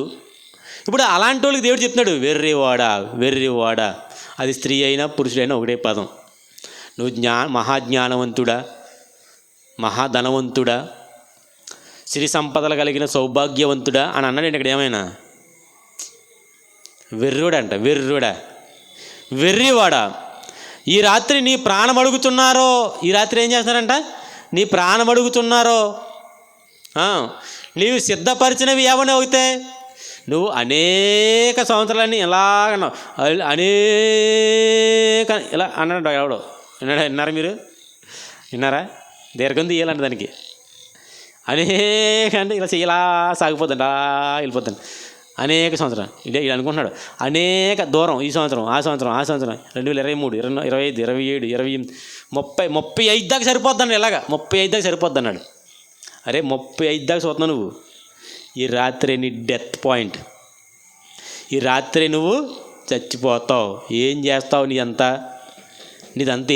ఇప్పుడు అలాంటి వాళ్ళకి దేవుడు చెప్తున్నాడు, వెర్రివాడా. అది స్త్రీ అయినా పురుషుడైనా ఒకటే పదం. నువ్వు మహాజ్ఞానవంతుడా, మహాధనవంతుడా, సిరి సంపదలు కలిగిన సౌభాగ్యవంతుడా అని అన్నాడు. ఇక్కడ ఏమైనా వెర్రుడంట, వెర్రివాడా, ఈ రాత్రి నీ ప్రాణం అడుగుతున్నారో, ఈ రాత్రి ఏం చేస్తున్నారంట, నీ ప్రాణం అడుగుతున్నారో, నీవు సిద్ధపరిచినవి ఏమని అవుతాయి, నువ్వు అనేక సంవత్సరాలని ఇలాగ ఇలా అన్నాడు ఎవడో, విన్నారా మీరు, విన్నారా, దీర్ఘం తీయాలంట దానికి, అనేక అంటే ఇలా సాగిపోతుంట, వెళ్ళిపోతుంది అనేక సంవత్సరం, ఇలా అనుకుంటున్నాడు, అనేక దూరం, ఈ సంవత్సరం ఆ సంవత్సరం 2023 25 27 28 35 దాకా సరిపోద్దాడు, ఇలాగా 35 దాకా సరిపోద్ది అన్నాడు. అరే 35 దాకా చూస్తున్నావు నువ్వు, ఈ రాత్రి నీ డెత్ పాయింట్, ఈ రాత్రి నువ్వు చచ్చిపోతావు. ఏం చేస్తావు, నీదంతా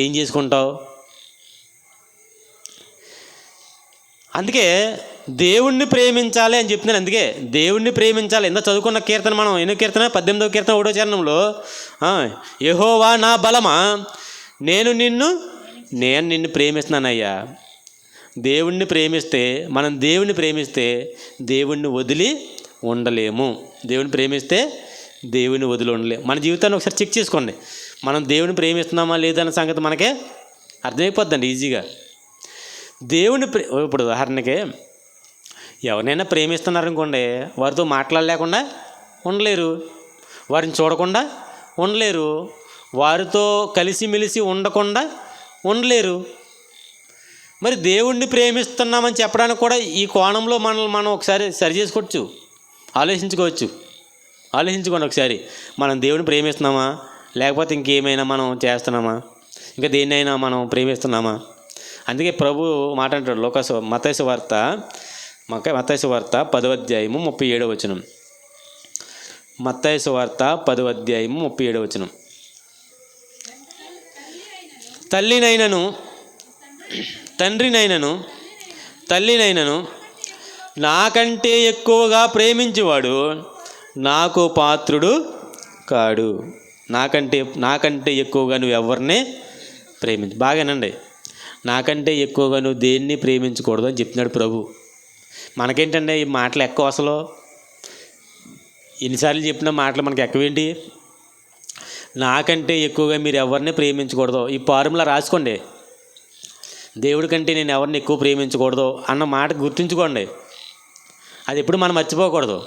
ఏం చేసుకుంటావు? అందుకే దేవుణ్ణి ప్రేమించాలి అని చెప్తున్నాను. అందుకే దేవుణ్ణి ప్రేమించాలి. ఎంత చదువుకున్న కీర్తన, మనం ఎన్నో కీర్తన, 18వ కీర్తన 1వ చరణంలో, యెహోవా నా బలమా, నేను నిన్ను ప్రేమిస్తున్నానయ్యా. దేవుణ్ణి ప్రేమిస్తే, మనం దేవుణ్ణి ప్రేమిస్తే దేవుణ్ణి వదిలి ఉండలేము. దేవుని ప్రేమిస్తే దేవుని వదిలి ఉండలేము. మన జీవితాన్ని ఒకసారి చెక్ చేసుకోండి, మనం దేవుని ప్రేమిస్తున్నామా లేదన్న సంగతి మనకే అర్థమైపోద్దండి ఈజీగా. ఇప్పుడు ఉదాహరణకి ఎవరినైనా ప్రేమిస్తున్నారనుకోండి, వారితో మాట్లాడలేకుండా ఉండలేరు, వారిని చూడకుండా ఉండలేరు, వారితో కలిసిమెలిసి ఉండకుండా ఉండలేరు. మరి దేవుణ్ణి ప్రేమిస్తున్నామని చెప్పడానికి కూడా ఈ కోణంలో మనం ఒకసారి సరి చేసుకోవచ్చు, ఆలోచించుకోండి ఒకసారి. మనం దేవుని ప్రేమిస్తున్నామా, లేకపోతే ఇంకేమైనా మనం చేస్తున్నామా, ఇంకా దేన్నైనా మనం ప్రేమిస్తున్నామా? అందుకే ప్రభు మాట అంటాడు, మత్తయి వార్త 10వ అధ్యాయము 37వ వచనం. మత్తయి వార్త 10వ అధ్యాయము 37వ వచనం. తల్లినైనను నాకంటే ఎక్కువగా ప్రేమించేవాడు నాకు పాత్రుడు కాడు. నాకంటే ఎక్కువగా నువ్వు ఎవరిని బాగానండి, నాకంటే ఎక్కువగా నువ్వు దేన్ని ప్రేమించకూడదు అని చెప్తున్నాడు ప్రభు. మనకేంటంటే ఈ మాటలు ఎక్కువ, అసలు ఎన్నిసార్లు చెప్పిన మాటలు మనకి ఎక్కువేంటి. నాకంటే ఎక్కువగా మీరు ఎవరిని ప్రేమించకూడదు, ఈ ఫార్ములా రాసుకోండి. దేవుడి కంటే నేను ఎవరిని ఎక్కువ ప్రేమించకూడదు అన్న మాట గుర్తుంచుకోండి, అది ఎప్పుడు మనం మర్చిపోకూడదు.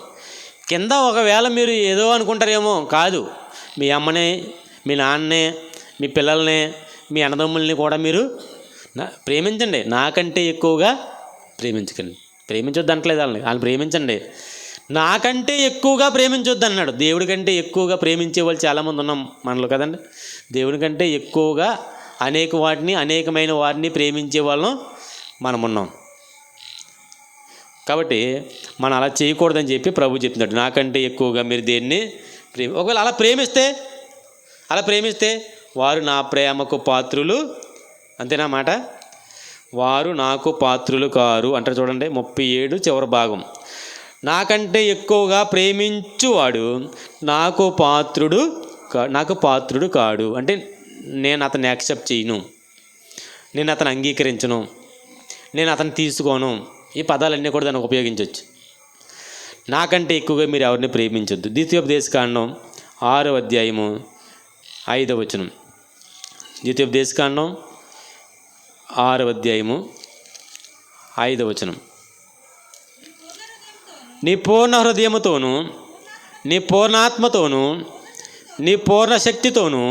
కింద ఒకవేళ మీరు ఏదో అనుకుంటారేమో, కాదు, మీ అమ్మని, మీ నాన్నని, మీ పిల్లల్ని, మీ అన్నదమ్ముల్ని కూడా మీరు ప్రేమించండి. నాకంటే ఎక్కువగా ప్రేమించొద్దు అంటలేదు వాళ్ళని ప్రేమించండి. నాకంటే ఎక్కువగా ప్రేమించొద్దు అన్నాడు. దేవుడి కంటే ఎక్కువగా ప్రేమించే వాళ్ళు చాలామంది ఉన్నాం మనలో కదండి. దేవుడి కంటే ఎక్కువగా అనేకమైన వారిని ప్రేమించే వాళ్ళం మనం ఉన్నాం. కాబట్టి మనం అలా చేయకూడదని చెప్పి ప్రభు చెప్తున్నాడు. నాకంటే ఎక్కువగా మీరు దేన్ని ఒకవేళ అలా ప్రేమిస్తే వారు నా ప్రేమకు పాత్రులు, అంతేనా మాట, వారు నాకు పాత్రులు కారు అంటారు. చూడండి 37 చివరి భాగం. నాకంటే ఎక్కువగా ప్రేమించువాడు నాకు పాత్రుడు కాడు అంటే నేను అతన్ని యాక్సెప్ట్ చేయను, నేను అతను అంగీకరించను, నేను అతను తీసుకోను. ఈ పదాలన్నీ కూడా దానికి ఉపయోగించవచ్చు. నాకంటే ఎక్కువగా మీరు ఎవరిని ప్రేమించొద్దు. ద్వితీయోపదేశకాండం 6వ అధ్యాయము 5వ వచనం. ద్వితీయోపదేశకాండం 6వ అధ్యాయము 5వ వచనం. నీ పూర్ణ హృదయముతోనూ, నీ పూర్ణాత్మతోనూ, నీ పూర్ణ శక్తితోనూ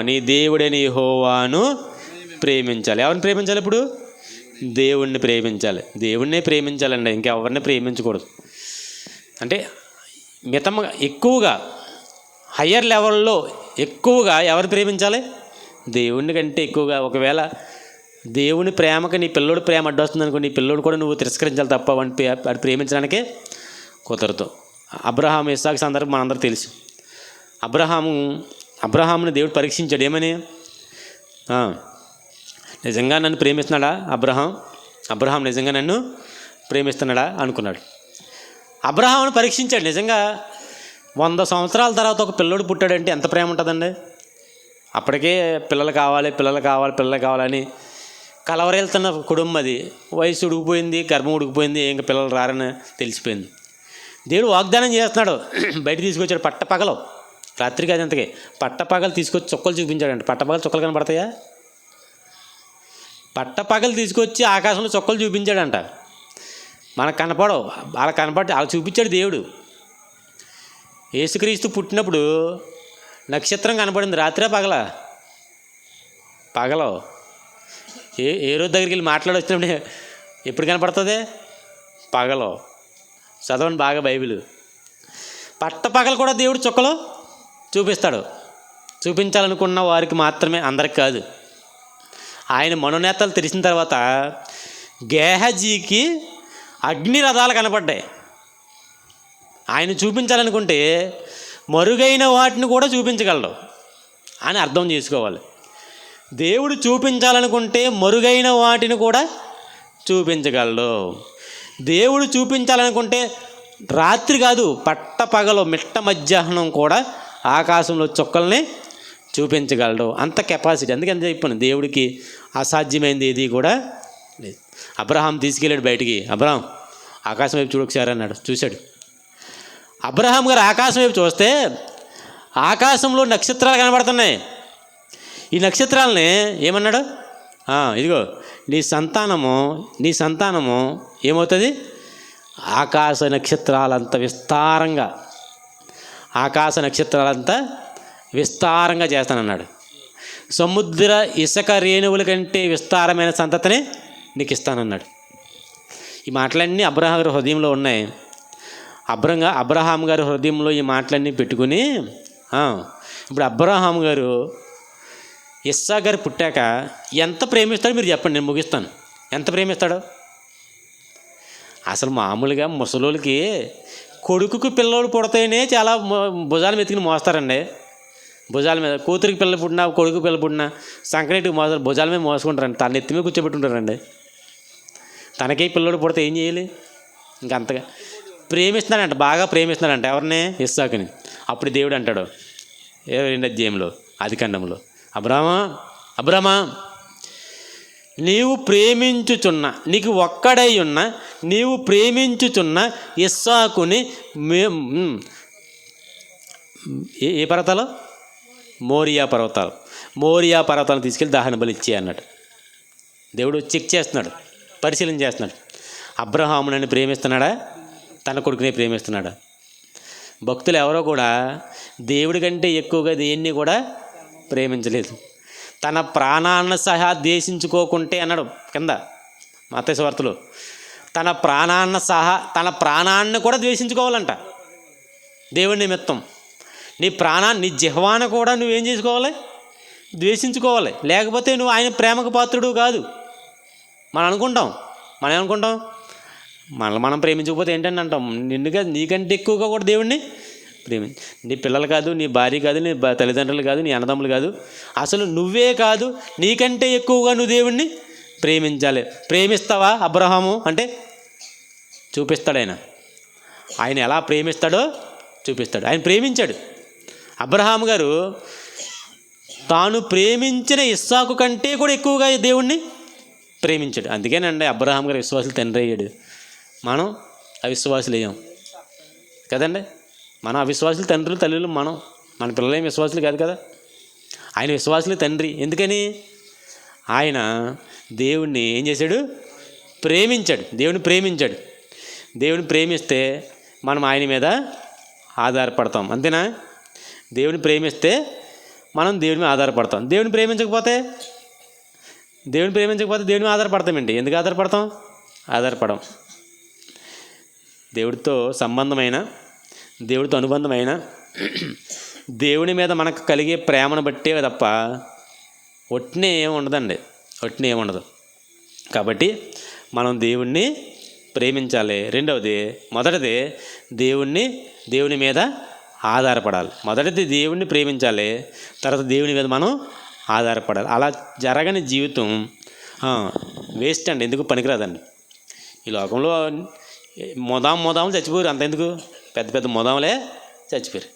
నీ దేవుడైన యెహోవాను ప్రేమించాలి. ఎవరిని ప్రేమించాలి? ఇప్పుడు దేవుణ్ణి ప్రేమించాలి. దేవుణ్ణే ప్రేమించాలండి, ఇంకెవరిని ప్రేమించకూడదు. అంటే మితంగా ఎక్కువగా హయ్యర్ లెవెల్లో ఎక్కువగా ఎవరు ప్రేమించాలి? దేవుని కంటే ఎక్కువగా. ఒకవేళ దేవుని ప్రేమకి నీ పిల్లోడు ప్రేమ అడ్డొస్తుంది అనుకో, నీ పిల్లోడు కూడా నువ్వు తిరస్కరించాలి తప్ప వాడిని ప్రేమించడానికే కుదరదు. అబ్రహాము ఇస్సాకు సందర్భం మనందరూ తెలుసు. అబ్రహాముని దేవుడు పరీక్షించాడు. ఏమని? నిజంగా నన్ను ప్రేమిస్తున్నాడా అబ్రహాం నిజంగా నన్ను ప్రేమిస్తున్నాడా అనుకున్నాడు. అబ్రహామును పరీక్షించాడు. నిజంగా 100 సంవత్సరాల తర్వాత ఒక పిల్లోడు పుట్టాడంటే ఎంత ప్రేమ ఉంటుందండి. అప్పటికే పిల్లలు కావాలని కలవరేళ్తున్న కుటుంబం అది. వయసు ఉడికిపోయింది, గర్భం ఉడికిపోయింది, ఇంకా పిల్లలు రారని తెలిసిపోయింది. దేవుడు వాగ్దానం చేస్తున్నాడు. బయట తీసుకొచ్చాడు పట్టపగలు, రాత్రి కాదు అంతకే, పట్టపగలు తీసుకొచ్చి చుక్కలు చూపించాడంట. పట్టపగలు చుక్కలు కనపడతాయా? పట్టపగలు తీసుకొచ్చి ఆకాశంలో చుక్కలు చూపించాడంట. మనకు కనపడవు, అలా చూపించాడు దేవుడు. యేసుక్రీస్తు పుట్టినప్పుడు నక్షత్రం కనపడింది. రాత్రే పగల? పగలో. ఏ రోజు దగ్గరికి వెళ్ళి మాట్లాడొచ్చినప్పుడు ఎప్పుడు కనపడుతుంది? పగలో. చదవండి బాగా బైబిల్. పట్టపగలు కూడా దేవుడు చుక్కలు చూపిస్తాడు. చూపించాలనుకున్న వారికి మాత్రమే, అందరికి కాదు. ఆయన మనోనేతలు తెరిచిన తర్వాత గేహజీకి అగ్ని రథాలు కనపడ్డాయి. ఆయన చూపించాలనుకుంటే మరుగైన వాటిని కూడా చూపించగలడు అని అర్థం చేసుకోవాలి. దేవుడు చూపించాలనుకుంటే మరుగైన వాటిని కూడా చూపించగలడు. దేవుడు చూపించాలనుకుంటే రాత్రి కాదు, పట్టపగలు మిట్ట మధ్యాహ్నం కూడా ఆకాశంలో చుక్కల్ని చూపించగలడు. అంత కెపాసిటీ. అందుకని చెప్పాను, దేవుడికి అసాధ్యమైంది ఏది కూడా లేదు. అబ్రహాం తీసుకెళ్ళాడు బయటికి. అబ్రహాం ఆకాశం వైపు చూడొకసారి అన్నాడు. చూశాడు. అబ్రహాం గారు ఆకాశం వైపు చూస్తే ఆకాశంలో నక్షత్రాలు కనబడుతున్నాయి. ఈ నక్షత్రాలని ఏమన్నాడు? ఇదిగో నీ సంతానము ఏమవుతుంది? ఆకాశ నక్షత్రాలంత విస్తారంగా చేస్తానన్నాడు. సముద్ర ఇసుక రేణువుల కంటే విస్తారమైన సంతతిని నీకు ఇస్తానన్నాడు. ఈ మాటలన్నీ అబ్రహాం గారి హృదయంలో ఉన్నాయి. అబ్రహాం గారి హృదయంలో ఈ మాటలన్నీ పెట్టుకుని ఇప్పుడు అబ్రహాం గారు ఇస్సాకు గారు పుట్టాక ఎంత ప్రేమిస్తాడో మీరు చెప్పండి, నేను ముగిస్తాను. ఎంత ప్రేమిస్తాడో అసలు మామూలుగా ముసలోళ్ళకి కొడుకుకు పిల్లలు పుడితేనే చాలా భుజాల మెతికిని మోస్తారండి. భుజాల మీద కూతురికి పిల్లలు పుట్టినా, కొడుకు పిల్లలు పుట్టినా సంక్రాంతికి మోస్తారు, భుజాల మీద మోసుకుంటారండి. తన ఎత్తి మీద కూర్చోబెట్టుంటారండి. తనకే పిల్లలు పుడితే ఏం చేయాలి? ఇంకంతగా ప్రేమిస్తున్నాడంట, బాగా ప్రేమిస్తున్నాడంట. ఎవరిని? ఇస్సాకుని. అప్పుడు దేవుడు అంటాడు 22వ అధ్యాయంలో ఆదికాండంలో, అబ్రామా నీవు ప్రేమించుచున్న, నీకు ఒక్కడై ఉన్న, నీవు ప్రేమించుచున్న ఇస్సాకుని ఏ పర్వతాలు? మోరియా పర్వతాలను తీసుకెళ్ళి దహన బలి ఇచ్చే అన్నాడు. దేవుడు చెక్ చేస్తున్నాడు, పరిశీలన చేస్తున్నాడు. అబ్రహాము నన్ను ప్రేమిస్తున్నాడా, తన కొడుకునే ప్రేమిస్తున్నాడా? భక్తులు ఎవరో కూడా దేవుడి కంటే ఎక్కువగా దేన్ని కూడా ప్రేమించలేదు. తన ప్రాణాన్ని సహా ద్వేషించుకోకుంటే అన్నాడు కింద మత్తయి సువార్తలో. తన ప్రాణాన్ని కూడా ద్వేషించుకోవాలంట దేవుడి నిమిత్తం. నీ జిహ్వాను కూడా నువ్వేం చేసుకోవాలి? ద్వేషించుకోవాలి. లేకపోతే నువ్వు ఆయన ప్రేమకు పాత్రుడు కాదు. మనం ఏమనుకుంటాం? మనం ప్రేమించకపోతే ఏంటంటే అంటాం, నీకంటే ఎక్కువగా కూడా దేవుడిని ప్రేమించు. నీ పిల్లలు కాదు, నీ భార్య కాదు, నీ తల్లిదండ్రులు కాదు, నీ అన్నదమ్ములు కాదు, అసలు నువ్వే కాదు, నీకంటే ఎక్కువగా నువ్వు దేవుడిని ప్రేమించాలి. ప్రేమిస్తావా అబ్రహాము అంటే? చూపిస్తాడు ఆయన ఎలా ప్రేమిస్తాడో చూపిస్తాడు. ఆయన ప్రేమించాడు. అబ్రహాము గారు తాను ప్రేమించిన ఇస్సాకు కంటే కూడా ఎక్కువగా దేవుణ్ణి ప్రేమించాడు. అందుకేనండి అబ్రహాం గారు విశ్వాసులు తండ్రి అయ్యాడు. మనం అవిశ్వాసులు అయ్యాం కదండి. మనం అవిశ్వాసులు తండ్రులు, తల్లులు. మన పిల్లలు ఏం విశ్వాసులు కాదు కదా. ఆయన విశ్వాసులు తండ్రి. ఎందుకని? ఆయన దేవుణ్ణి ఏం చేశాడు? ప్రేమించాడు. దేవుని ప్రేమిస్తే మనం ఆయన మీద ఆధారపడతాం. అంతేనా? దేవుని ప్రేమిస్తే మనం దేవుని మీద ఆధారపడతాం. దేవుని ప్రేమించకపోతే దేవుని మీద ఆధారపడతామండి. ఎందుకు ఆధారపడం? దేవుడితో సంబంధమైన, దేవుడితో అనుబంధమైన, దేవుని మీద మనకు కలిగే ప్రేమను బట్టే తప్ప ఒట్టినే ఏముండదు. కాబట్టి మనం దేవుణ్ణి ప్రేమించాలి. మొదటిది దేవుని మీద ఆధారపడాలి. మొదటిది దేవుణ్ణి ప్రేమించాలి, తర్వాత దేవుని మీద మనం ఆధారపడాలి. అలా జరగని జీవితం వేస్ట్ అండి. ఎందుకు పనికిరాదండి. ఈ లోకంలో మొదాములు చచ్చిపోయారు. అంతెందుకు, పెద్ద మొదాములే చచ్చిపోయారు.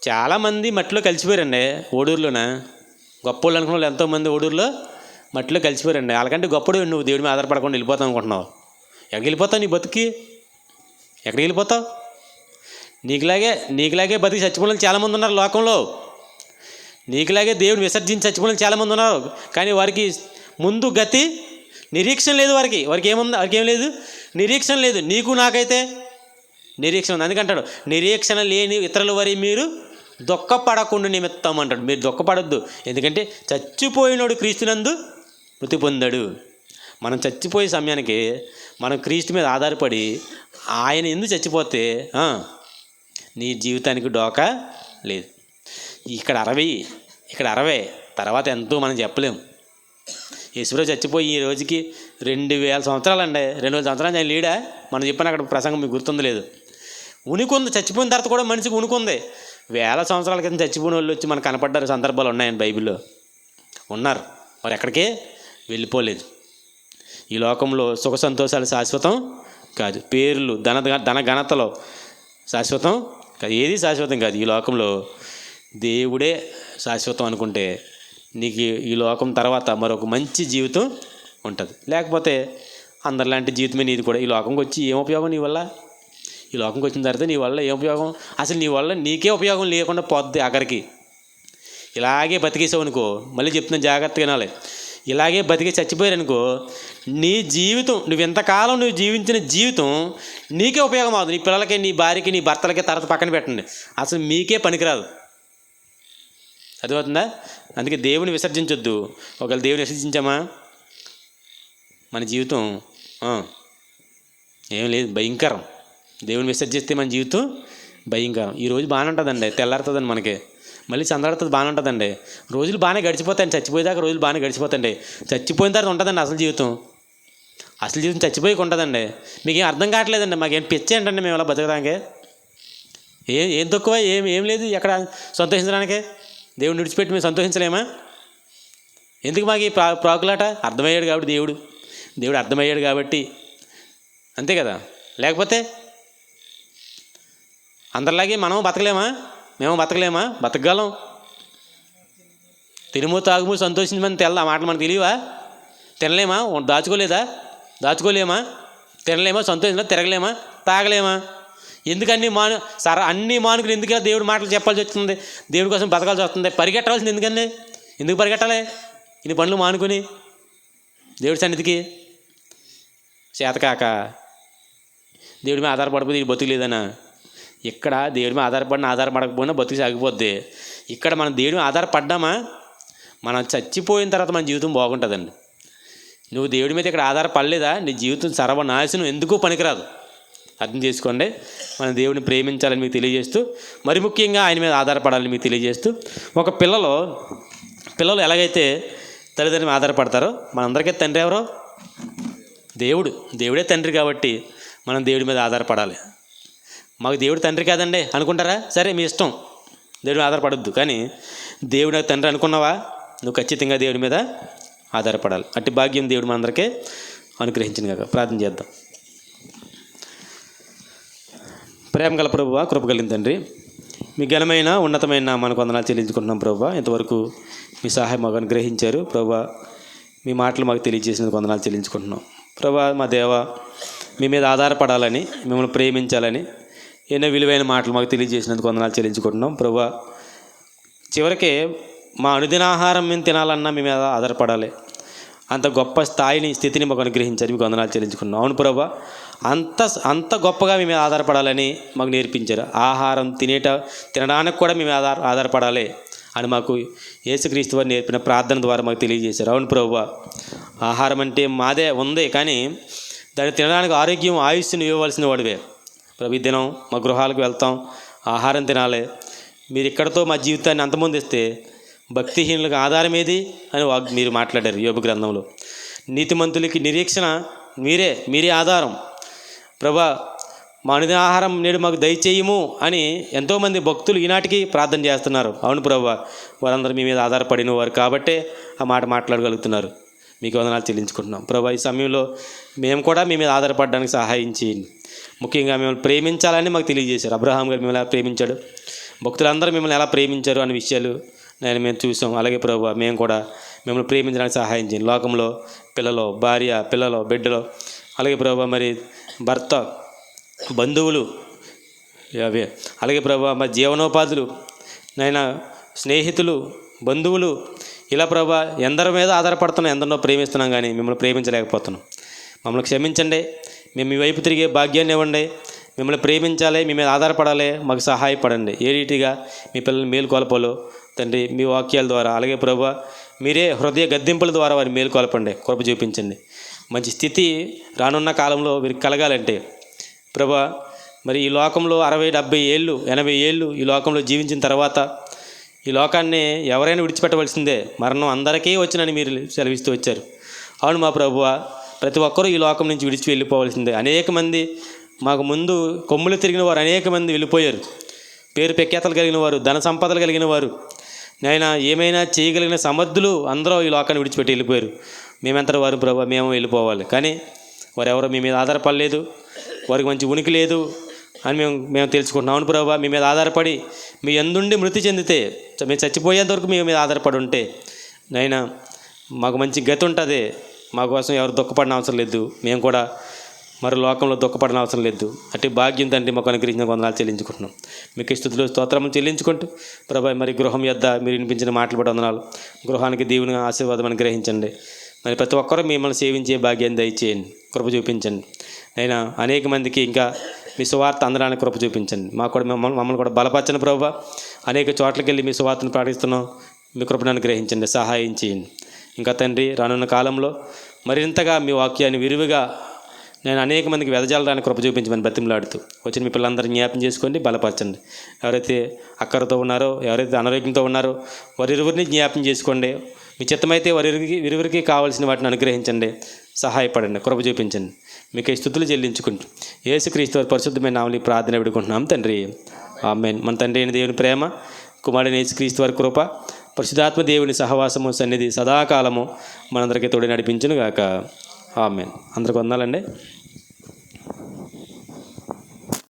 చాలామంది మట్టిలో కలిసిపోయారండి. ఓడూరులోన గొప్పోళ్ళు అనుకున్న వాళ్ళు ఎంతోమంది ఓడూరులో మట్టిలో కలిసిపోయారండి. వాళ్ళకంటే గొప్పడు నువ్వు దేవుడి మీద ఆధారపడకుండా వెళ్ళిపోతావు అనుకుంటున్నావు. ఎక్కడికి వెళ్ళిపోతావు? నీ బతుకి ఎక్కడికి వెళ్ళిపోతావు? నీకులాగే బతికి చచ్చిపోయిన చాలామంది ఉన్నారు లోకంలో. నీకులాగే దేవుడు విసర్జించి చచ్చిపోయిన చాలామంది ఉన్నారు. కానీ వారికి ముందు గతి నిరీక్షణ లేదు. వారికి ఏముంది? వారికి ఏం లేదు, నిరీక్షణ లేదు. నీకు నాకైతే నిరీక్షణ ఉంది. అందుకంటాడు, నిరీక్షణ లేని ఇతరుల వరి మీరు దుఃఖపడకుండా నిమిత్తం అంటాడు. మీరు దుఃఖపడద్దు, ఎందుకంటే చచ్చిపోయినోడు క్రీస్తునందు మృతి పొందాడు. మనం చచ్చిపోయే సమయానికి మనం క్రీస్తు మీద ఆధారపడి ఆయన ఎందుకు చచ్చిపోతే నీ జీవితానికి డోకా లేదు. ఇక్కడ 60 తర్వాత ఎంతో మనం చెప్పలేము. యేసుప్రభు చచ్చిపోయి ఈ రోజుకి 2000 సంవత్సరాలు అండి. 2000 సంవత్సరాలు ఆయన లేడా? మనం చెప్పిన అక్కడ ప్రసంగం మీకు గుర్తుంది లేదు? ఉనికుంది. చచ్చిపోయిన తర్వాత కూడా మనిషికి ఉనికుంది. 1000 సంవత్సరాల క్రితం చచ్చిపోయిన వాళ్ళు వచ్చి మనకు కనపడ్డారు సందర్భాలు ఉన్నాయని బైబిల్లో ఉన్నారు. వారు ఎక్కడికే వెళ్ళిపోలేదు. ఈ లోకంలో సుఖ సంతోషాలు శాశ్వతం కాదు. పేర్లు ధన ఘనతలో శాశ్వతం కాదు. ఏది శాశ్వతం కాదు. ఈ లోకంలో దేవుడే శాశ్వతం అనుకుంటే నీకు ఈ లోకం తర్వాత మరొక మంచి జీవితం ఉంటుంది. లేకపోతే అందరిలాంటి జీవితమే నీది కూడా. ఈ లోకంకి వచ్చి ఏం ఉపయోగం నీ వల్ల? ఈ లోకంకి వచ్చిన తర్వాత నీ వల్ల ఏం ఉపయోగం? అసలు నీ వల్ల నీకే ఉపయోగం లేకుండా పోద్ది ఆఖరికి. ఇలాగే బతికేసావు అనుకో, మళ్ళీ చెప్తున్నాను జాగ్రత్తగా వినాలి. ఇలాగే బతికి చచ్చిపోయారనుకో, నీ జీవితం నువ్వు జీవించిన జీవితం నీకే ఉపయోగం అవుతుంది. నీ పిల్లలకి, నీ భార్యకి, నీ భర్తలకి తర్వాత పక్కన పెట్టండి, అసలు మీకే పనికిరాదు. అర్థమవుతుందా? అందుకే దేవుని విసర్జించొద్దు. ఒకవేళ దేవుని విసర్జించామా మన జీవితం ఏం లేదు, భయంకరం. దేవుని విసర్జిస్తే మన జీవితం భయంకరం. ఈరోజు బాగానే ఉంటుందండి, తెల్లారుతుందండి, మనకి మళ్ళీ చంద్రాడుతుంది, బాగానే ఉంటుందండి. రోజులు బాగానే గడిచిపోతాయండి. చచ్చిపోయేదాకా రోజులు బాగానే గడిచిపోతాయండి. చచ్చిపోయిన తర్వాత ఉంటుందండి అసలు జీవితం. అసలు జీవితం చచ్చిపోయి ఉంటుందండి. మీకేం అర్థం కావట్లేదండి. మాకేం పిచ్చే ఏంటండి మేము అలా బతకడానికి? ఏం తక్కువ? ఏం లేదు ఎక్కడ సంతోషించడానికే. దేవుడిని విడిచిపెట్టి మేము సంతోషించలేమా? ఎందుకు మాకు ఈ ప్రాకులాట? అర్థమయ్యాడు కాబట్టి దేవుడు అర్థమయ్యాడు కాబట్టి, అంతే కదా. లేకపోతే అందరిలాగే మేము బతకలేమా? బతకగలం. తినుము తాగుము సంతోషించమని ఆ మాటలు మనకు తెలియవా? తినలేమా? దాచుకోలేమా? తినలేమా? సంతోషంలో తిరగలేమా? తాగలేమా? ఎందుకు అన్ని మానుకులు ఎందుకు దేవుడి మాటలు చెప్పాల్సి వస్తుంది? దేవుడి కోసం బతకాల్సి వస్తుంది. పరిగెట్టవలసింది ఎందుకండి? ఎందుకు పరిగెట్టాలి? ఇన్ని పనులు మానుకొని దేవుడి సన్నిధికి చేతకాక దేవుడి మీద ఆధారపడిపోతే ఇది బతుకు లేదనా? ఇక్కడ దేవుడి మీద ఆధారపడకపోయినా బతుకు సాగిపోద్ది. ఇక్కడ మనం దేవుడి మీద ఆధారపడ్డామా, మనం చచ్చిపోయిన తర్వాత మన జీవితం బాగుంటుందండి. నువ్వు దేవుడి మీద ఇక్కడ ఆధారపడలేదా, నీ జీవితం సర్వనాశనం, ఎందుకు పనికిరాదు. అర్థం చేసుకోండి. మనం దేవుడిని ప్రేమించాలని మీకు తెలియజేస్తూ, మరి ముఖ్యంగా ఆయన మీద ఆధారపడాలని మీకు తెలియజేస్తూ, ఒక పిల్లలు ఎలాగైతే తల్లిదండ్రుల మీద ఆధారపడతారో, మనందరికీ తండ్రి ఎవరో? దేవుడే తండ్రి. కాబట్టి మనం దేవుడి మీద ఆధారపడాలి. మాకు దేవుడు తండ్రి కాదండి అనుకుంటారా? సరే, మీ ఇష్టం, దేవుడి మీద ఆధారపడద్దు. కానీ దేవుడు నాకు తండ్రి అనుకున్నావా, నువ్వు ఖచ్చితంగా దేవుడి మీద ఆధారపడాలి. అట్టి భాగ్యం దేవుడు మనందరికీ అనుగ్రహించిన కాక. ప్రార్థన చేద్దాం. ప్రేమ గల ప్రభువా, కృప కలిగిన తండ్రి, మీ ఘనమైన ఉన్నతమైన నామానికి వందనాలు చెల్లించుకుంటున్నాం ప్రభువా. ఇంతవరకు మీ సహాయం మాకు అనుగ్రహించారు ప్రభువా. మీ మాటలు మాకు తెలియజేసినందుకు వందనాలు చెల్లించుకుంటున్నాం ప్రభువా. మా దేవ, మీ మీద ఆధారపడాలని, మిమ్మల్ని ప్రేమించాలని ఎన్నో విలువైన మాటలు మాకు తెలియజేసినందుకు వందనాలు చెల్లించుకుంటున్నాం ప్రభువా. చివరికి మా అనుదినాహారం మేము తినాలన్నా మీ మీద ఆధారపడాలి. అంత గొప్ప స్థితిని మాకు అనుగ్రహించారు. మీకు వందనాలు చెల్లించుకున్నాం. అవును ప్రభువా, అంత గొప్పగా మీ మీద ఆధారపడాలని మాకు నేర్పించారు. ఆహారం తినడానికి కూడా మేము ఆధారపడాలి అని మాకు యేసుక్రీస్తు వారు నేర్పిన ప్రార్థన ద్వారా మాకు తెలియజేశారు. అవును ప్రభువా, ఆహారం అంటే మాదే ఉంది, కానీ దాన్ని తినడానికి ఆరోగ్యం, ఆయుష్ను ఇవ్వవలసిన వాడివే ప్రభు. ఈ దినం మా గృహాలకు వెళ్తాం, ఆహారం తినాలి. మీరు ఇక్కడతో మా జీవితాన్ని అంతమొందిస్తే భక్తిహీనులకు ఆధారం ఏది అని మీరు మాట్లాడారు యోబు గ్రంథంలో. నీతిమంతులకి నిరీక్షణ మీరే ఆధారం ప్రభా. మా ఆహారం నేడు మాకు దయచేయము అని ఎంతోమంది భక్తులు ఈనాటికి ప్రార్థన చేస్తున్నారు. అవును ప్రభా, వారందరూ మీ మీద ఆధారపడిన వారు కాబట్టే ఆ మాట మాట్లాడగలుగుతున్నారు. మీకు వందనాలు చెల్లించుకుంటున్నాం ప్రభా. ఈ సమయంలో మేము కూడా మీ మీద ఆధారపడడానికి సహాయం చేయండి. ముఖ్యంగా మిమ్మల్ని ప్రేమించాలని మాకు తెలియజేశారు. అబ్రహాం గారు మిమ్మల్ని ఎలా ప్రేమించాడు, భక్తులందరూ మిమ్మల్ని ఎలా ప్రేమించారు అనే విషయాలు మేము చూసాం. అలాగే ప్రభా, మేము కూడా మిమ్మల్ని ప్రేమించడానికి సహాయం చేయండి. లోకంలో భార్య, పిల్లలు, బిడ్డలు, అలాగే ప్రభా మరి భర్త, బంధువులు అవే, అలాగే ప్రభా మా జీవనోపాధులు నైనా స్నేహితులు, బంధువులు, ఇలా ప్రభా ఎందరి మీద ఆధారపడుతున్నాం, ఎందరినో ప్రేమిస్తున్నాం కానీ మిమ్మల్ని ప్రేమించలేకపోతున్నాం. మమ్మల్ని క్షమించండి. మేము మీ వైపు తిరిగే భాగ్యాన్ని ఇవ్వండి. మిమ్మల్ని ప్రేమించాలి, మీ మీద ఆధారపడాలి, మాకు సహాయపడండి. ఏ రీతిగా మీ పిల్లల్ని మేలుకొల్పాలో తండ్రి మీ వాక్యాల ద్వారా, అలాగే ప్రభా మీరే హృదయ గద్దింపుల ద్వారా వారిని మేలుకొల్పండి, కృప చూపించండి. మంచి స్థితి రానున్న కాలంలో వీరికి కలగాలంటే ప్రభా మరి ఈ లోకంలో 60, 70 ఏళ్ళు, 80 ఏళ్ళు ఈ లోకంలో జీవించిన తర్వాత ఈ లోకాన్ని ఎవరైనా విడిచిపెట్టవలసిందే, మరణం అందరికీ వచ్చినని మీరు సెలవిస్తూ వచ్చారు. అవును మా ప్రభువా, ప్రతి ఒక్కరూ ఈ లోకం నుంచి విడిచి వెళ్ళిపోవలసిందే. అనేక మంది మాకు ముందు కొమ్ములు తిరిగిన వారు అనేక మంది వెళ్ళిపోయారు. పేరు ప్రఖ్యాతలు కలిగిన వారు, ధన సంపదలు కలిగిన వారు, నాయన ఏమైనా చేయగలిగిన సమర్థులు అందరూ ఈ లోకాన్ని విడిచిపెట్టి వెళ్ళిపోయారు. మేమెంతటి వారు ప్రభు, మేము వెళ్ళిపోవాలి. కానీ వారు ఎవరో మీ మీద ఆధారపడలేదు, వారికి మంచి ఉనికి లేదు అని మేము తెలుసుకుంటున్నాం. అవును ప్రభు, మీ మీద ఆధారపడి మీ యందుండి మృతి చెందితే, మేము చచ్చిపోయేంత వరకు మీ మీద ఆధారపడి ఉంటే నాయన మాకు మంచి గతి ఉంటుంది. మా కోసం ఎవరు దుఃఖపడిన అవసరం లేదు, మేము కూడా మరి లోకంలో దుఃఖపడిన అవసరం లేదు. అట్టి భాగ్యం తండ్రి మాకు అనుగ్రహించిన వందనాలు చెల్లించుకుంటున్నాం. మీకు స్తుతులు స్తోత్రములు చెల్లించుకుంటూ ప్రభా మరి గృహం యొద్ద మీరు వినిపించిన మాటలు బట్టి వందనాలు. గృహానికి దేవుని ఆశీర్వాదం అనుగ్రహించండి. మరి ప్రతి ఒక్కరూ మిమ్మల్ని సేవించే భాగ్యాన్ని దయచేయండి, కృప చూపించండి. అయినా అనేక మందికి ఇంకా మీ సువార్త అందడానికి కృప చూపించండి. మాకు కూడా మమ్మల్ని కూడా బలపరచండి ప్రభా. అనేక చోట్లకి వెళ్ళి మీ సువార్తను ప్రకటిస్తున్నాం, మీ కృపను అనుగ్రహించండి, సహాయం చేయండి. ఇంకా తండ్రి రానున్న కాలంలో మరింతగా మీ వాక్యాన్ని విరివిగా నేను అనేక మందికి వెదజల్లడానికి కృప చూపించమని బతిమలాడుతూ వచ్చిన మీ పిల్లలందరినీ జ్ఞాపం చేసుకోండి, బలపరచండి. ఎవరైతే అక్కరతో ఉన్నారో, ఎవరైతే అనారోగ్యంతో ఉన్నారో వారిరువురిని జ్ఞాపం చేసుకోండి. మీ చిత్తమైతే విరువురికి కావాల్సిన వాటిని అనుగ్రహించండి, సహాయపడండి, కృప చూపించండి. మీకు స్తుతులు చెల్లించుకుంటూ యేసుక్రీస్తు వారి పరిశుద్ధమైన నామములో ప్రార్థన పెడుకుంటున్నాం తండ్రి, ఆమేన్. మన తండ్రి అయిన దేవుని ప్రేమ, కుమారుడైన యేసుక్రీస్తు వారి కృప, పరిశుద్ధాత్మ దేవుని సహవాసము సన్నిధి సదాకాలము మనందరికీ తోడి నడిపించును గాక. ఆమేన్. అందరికి వందనాలండి.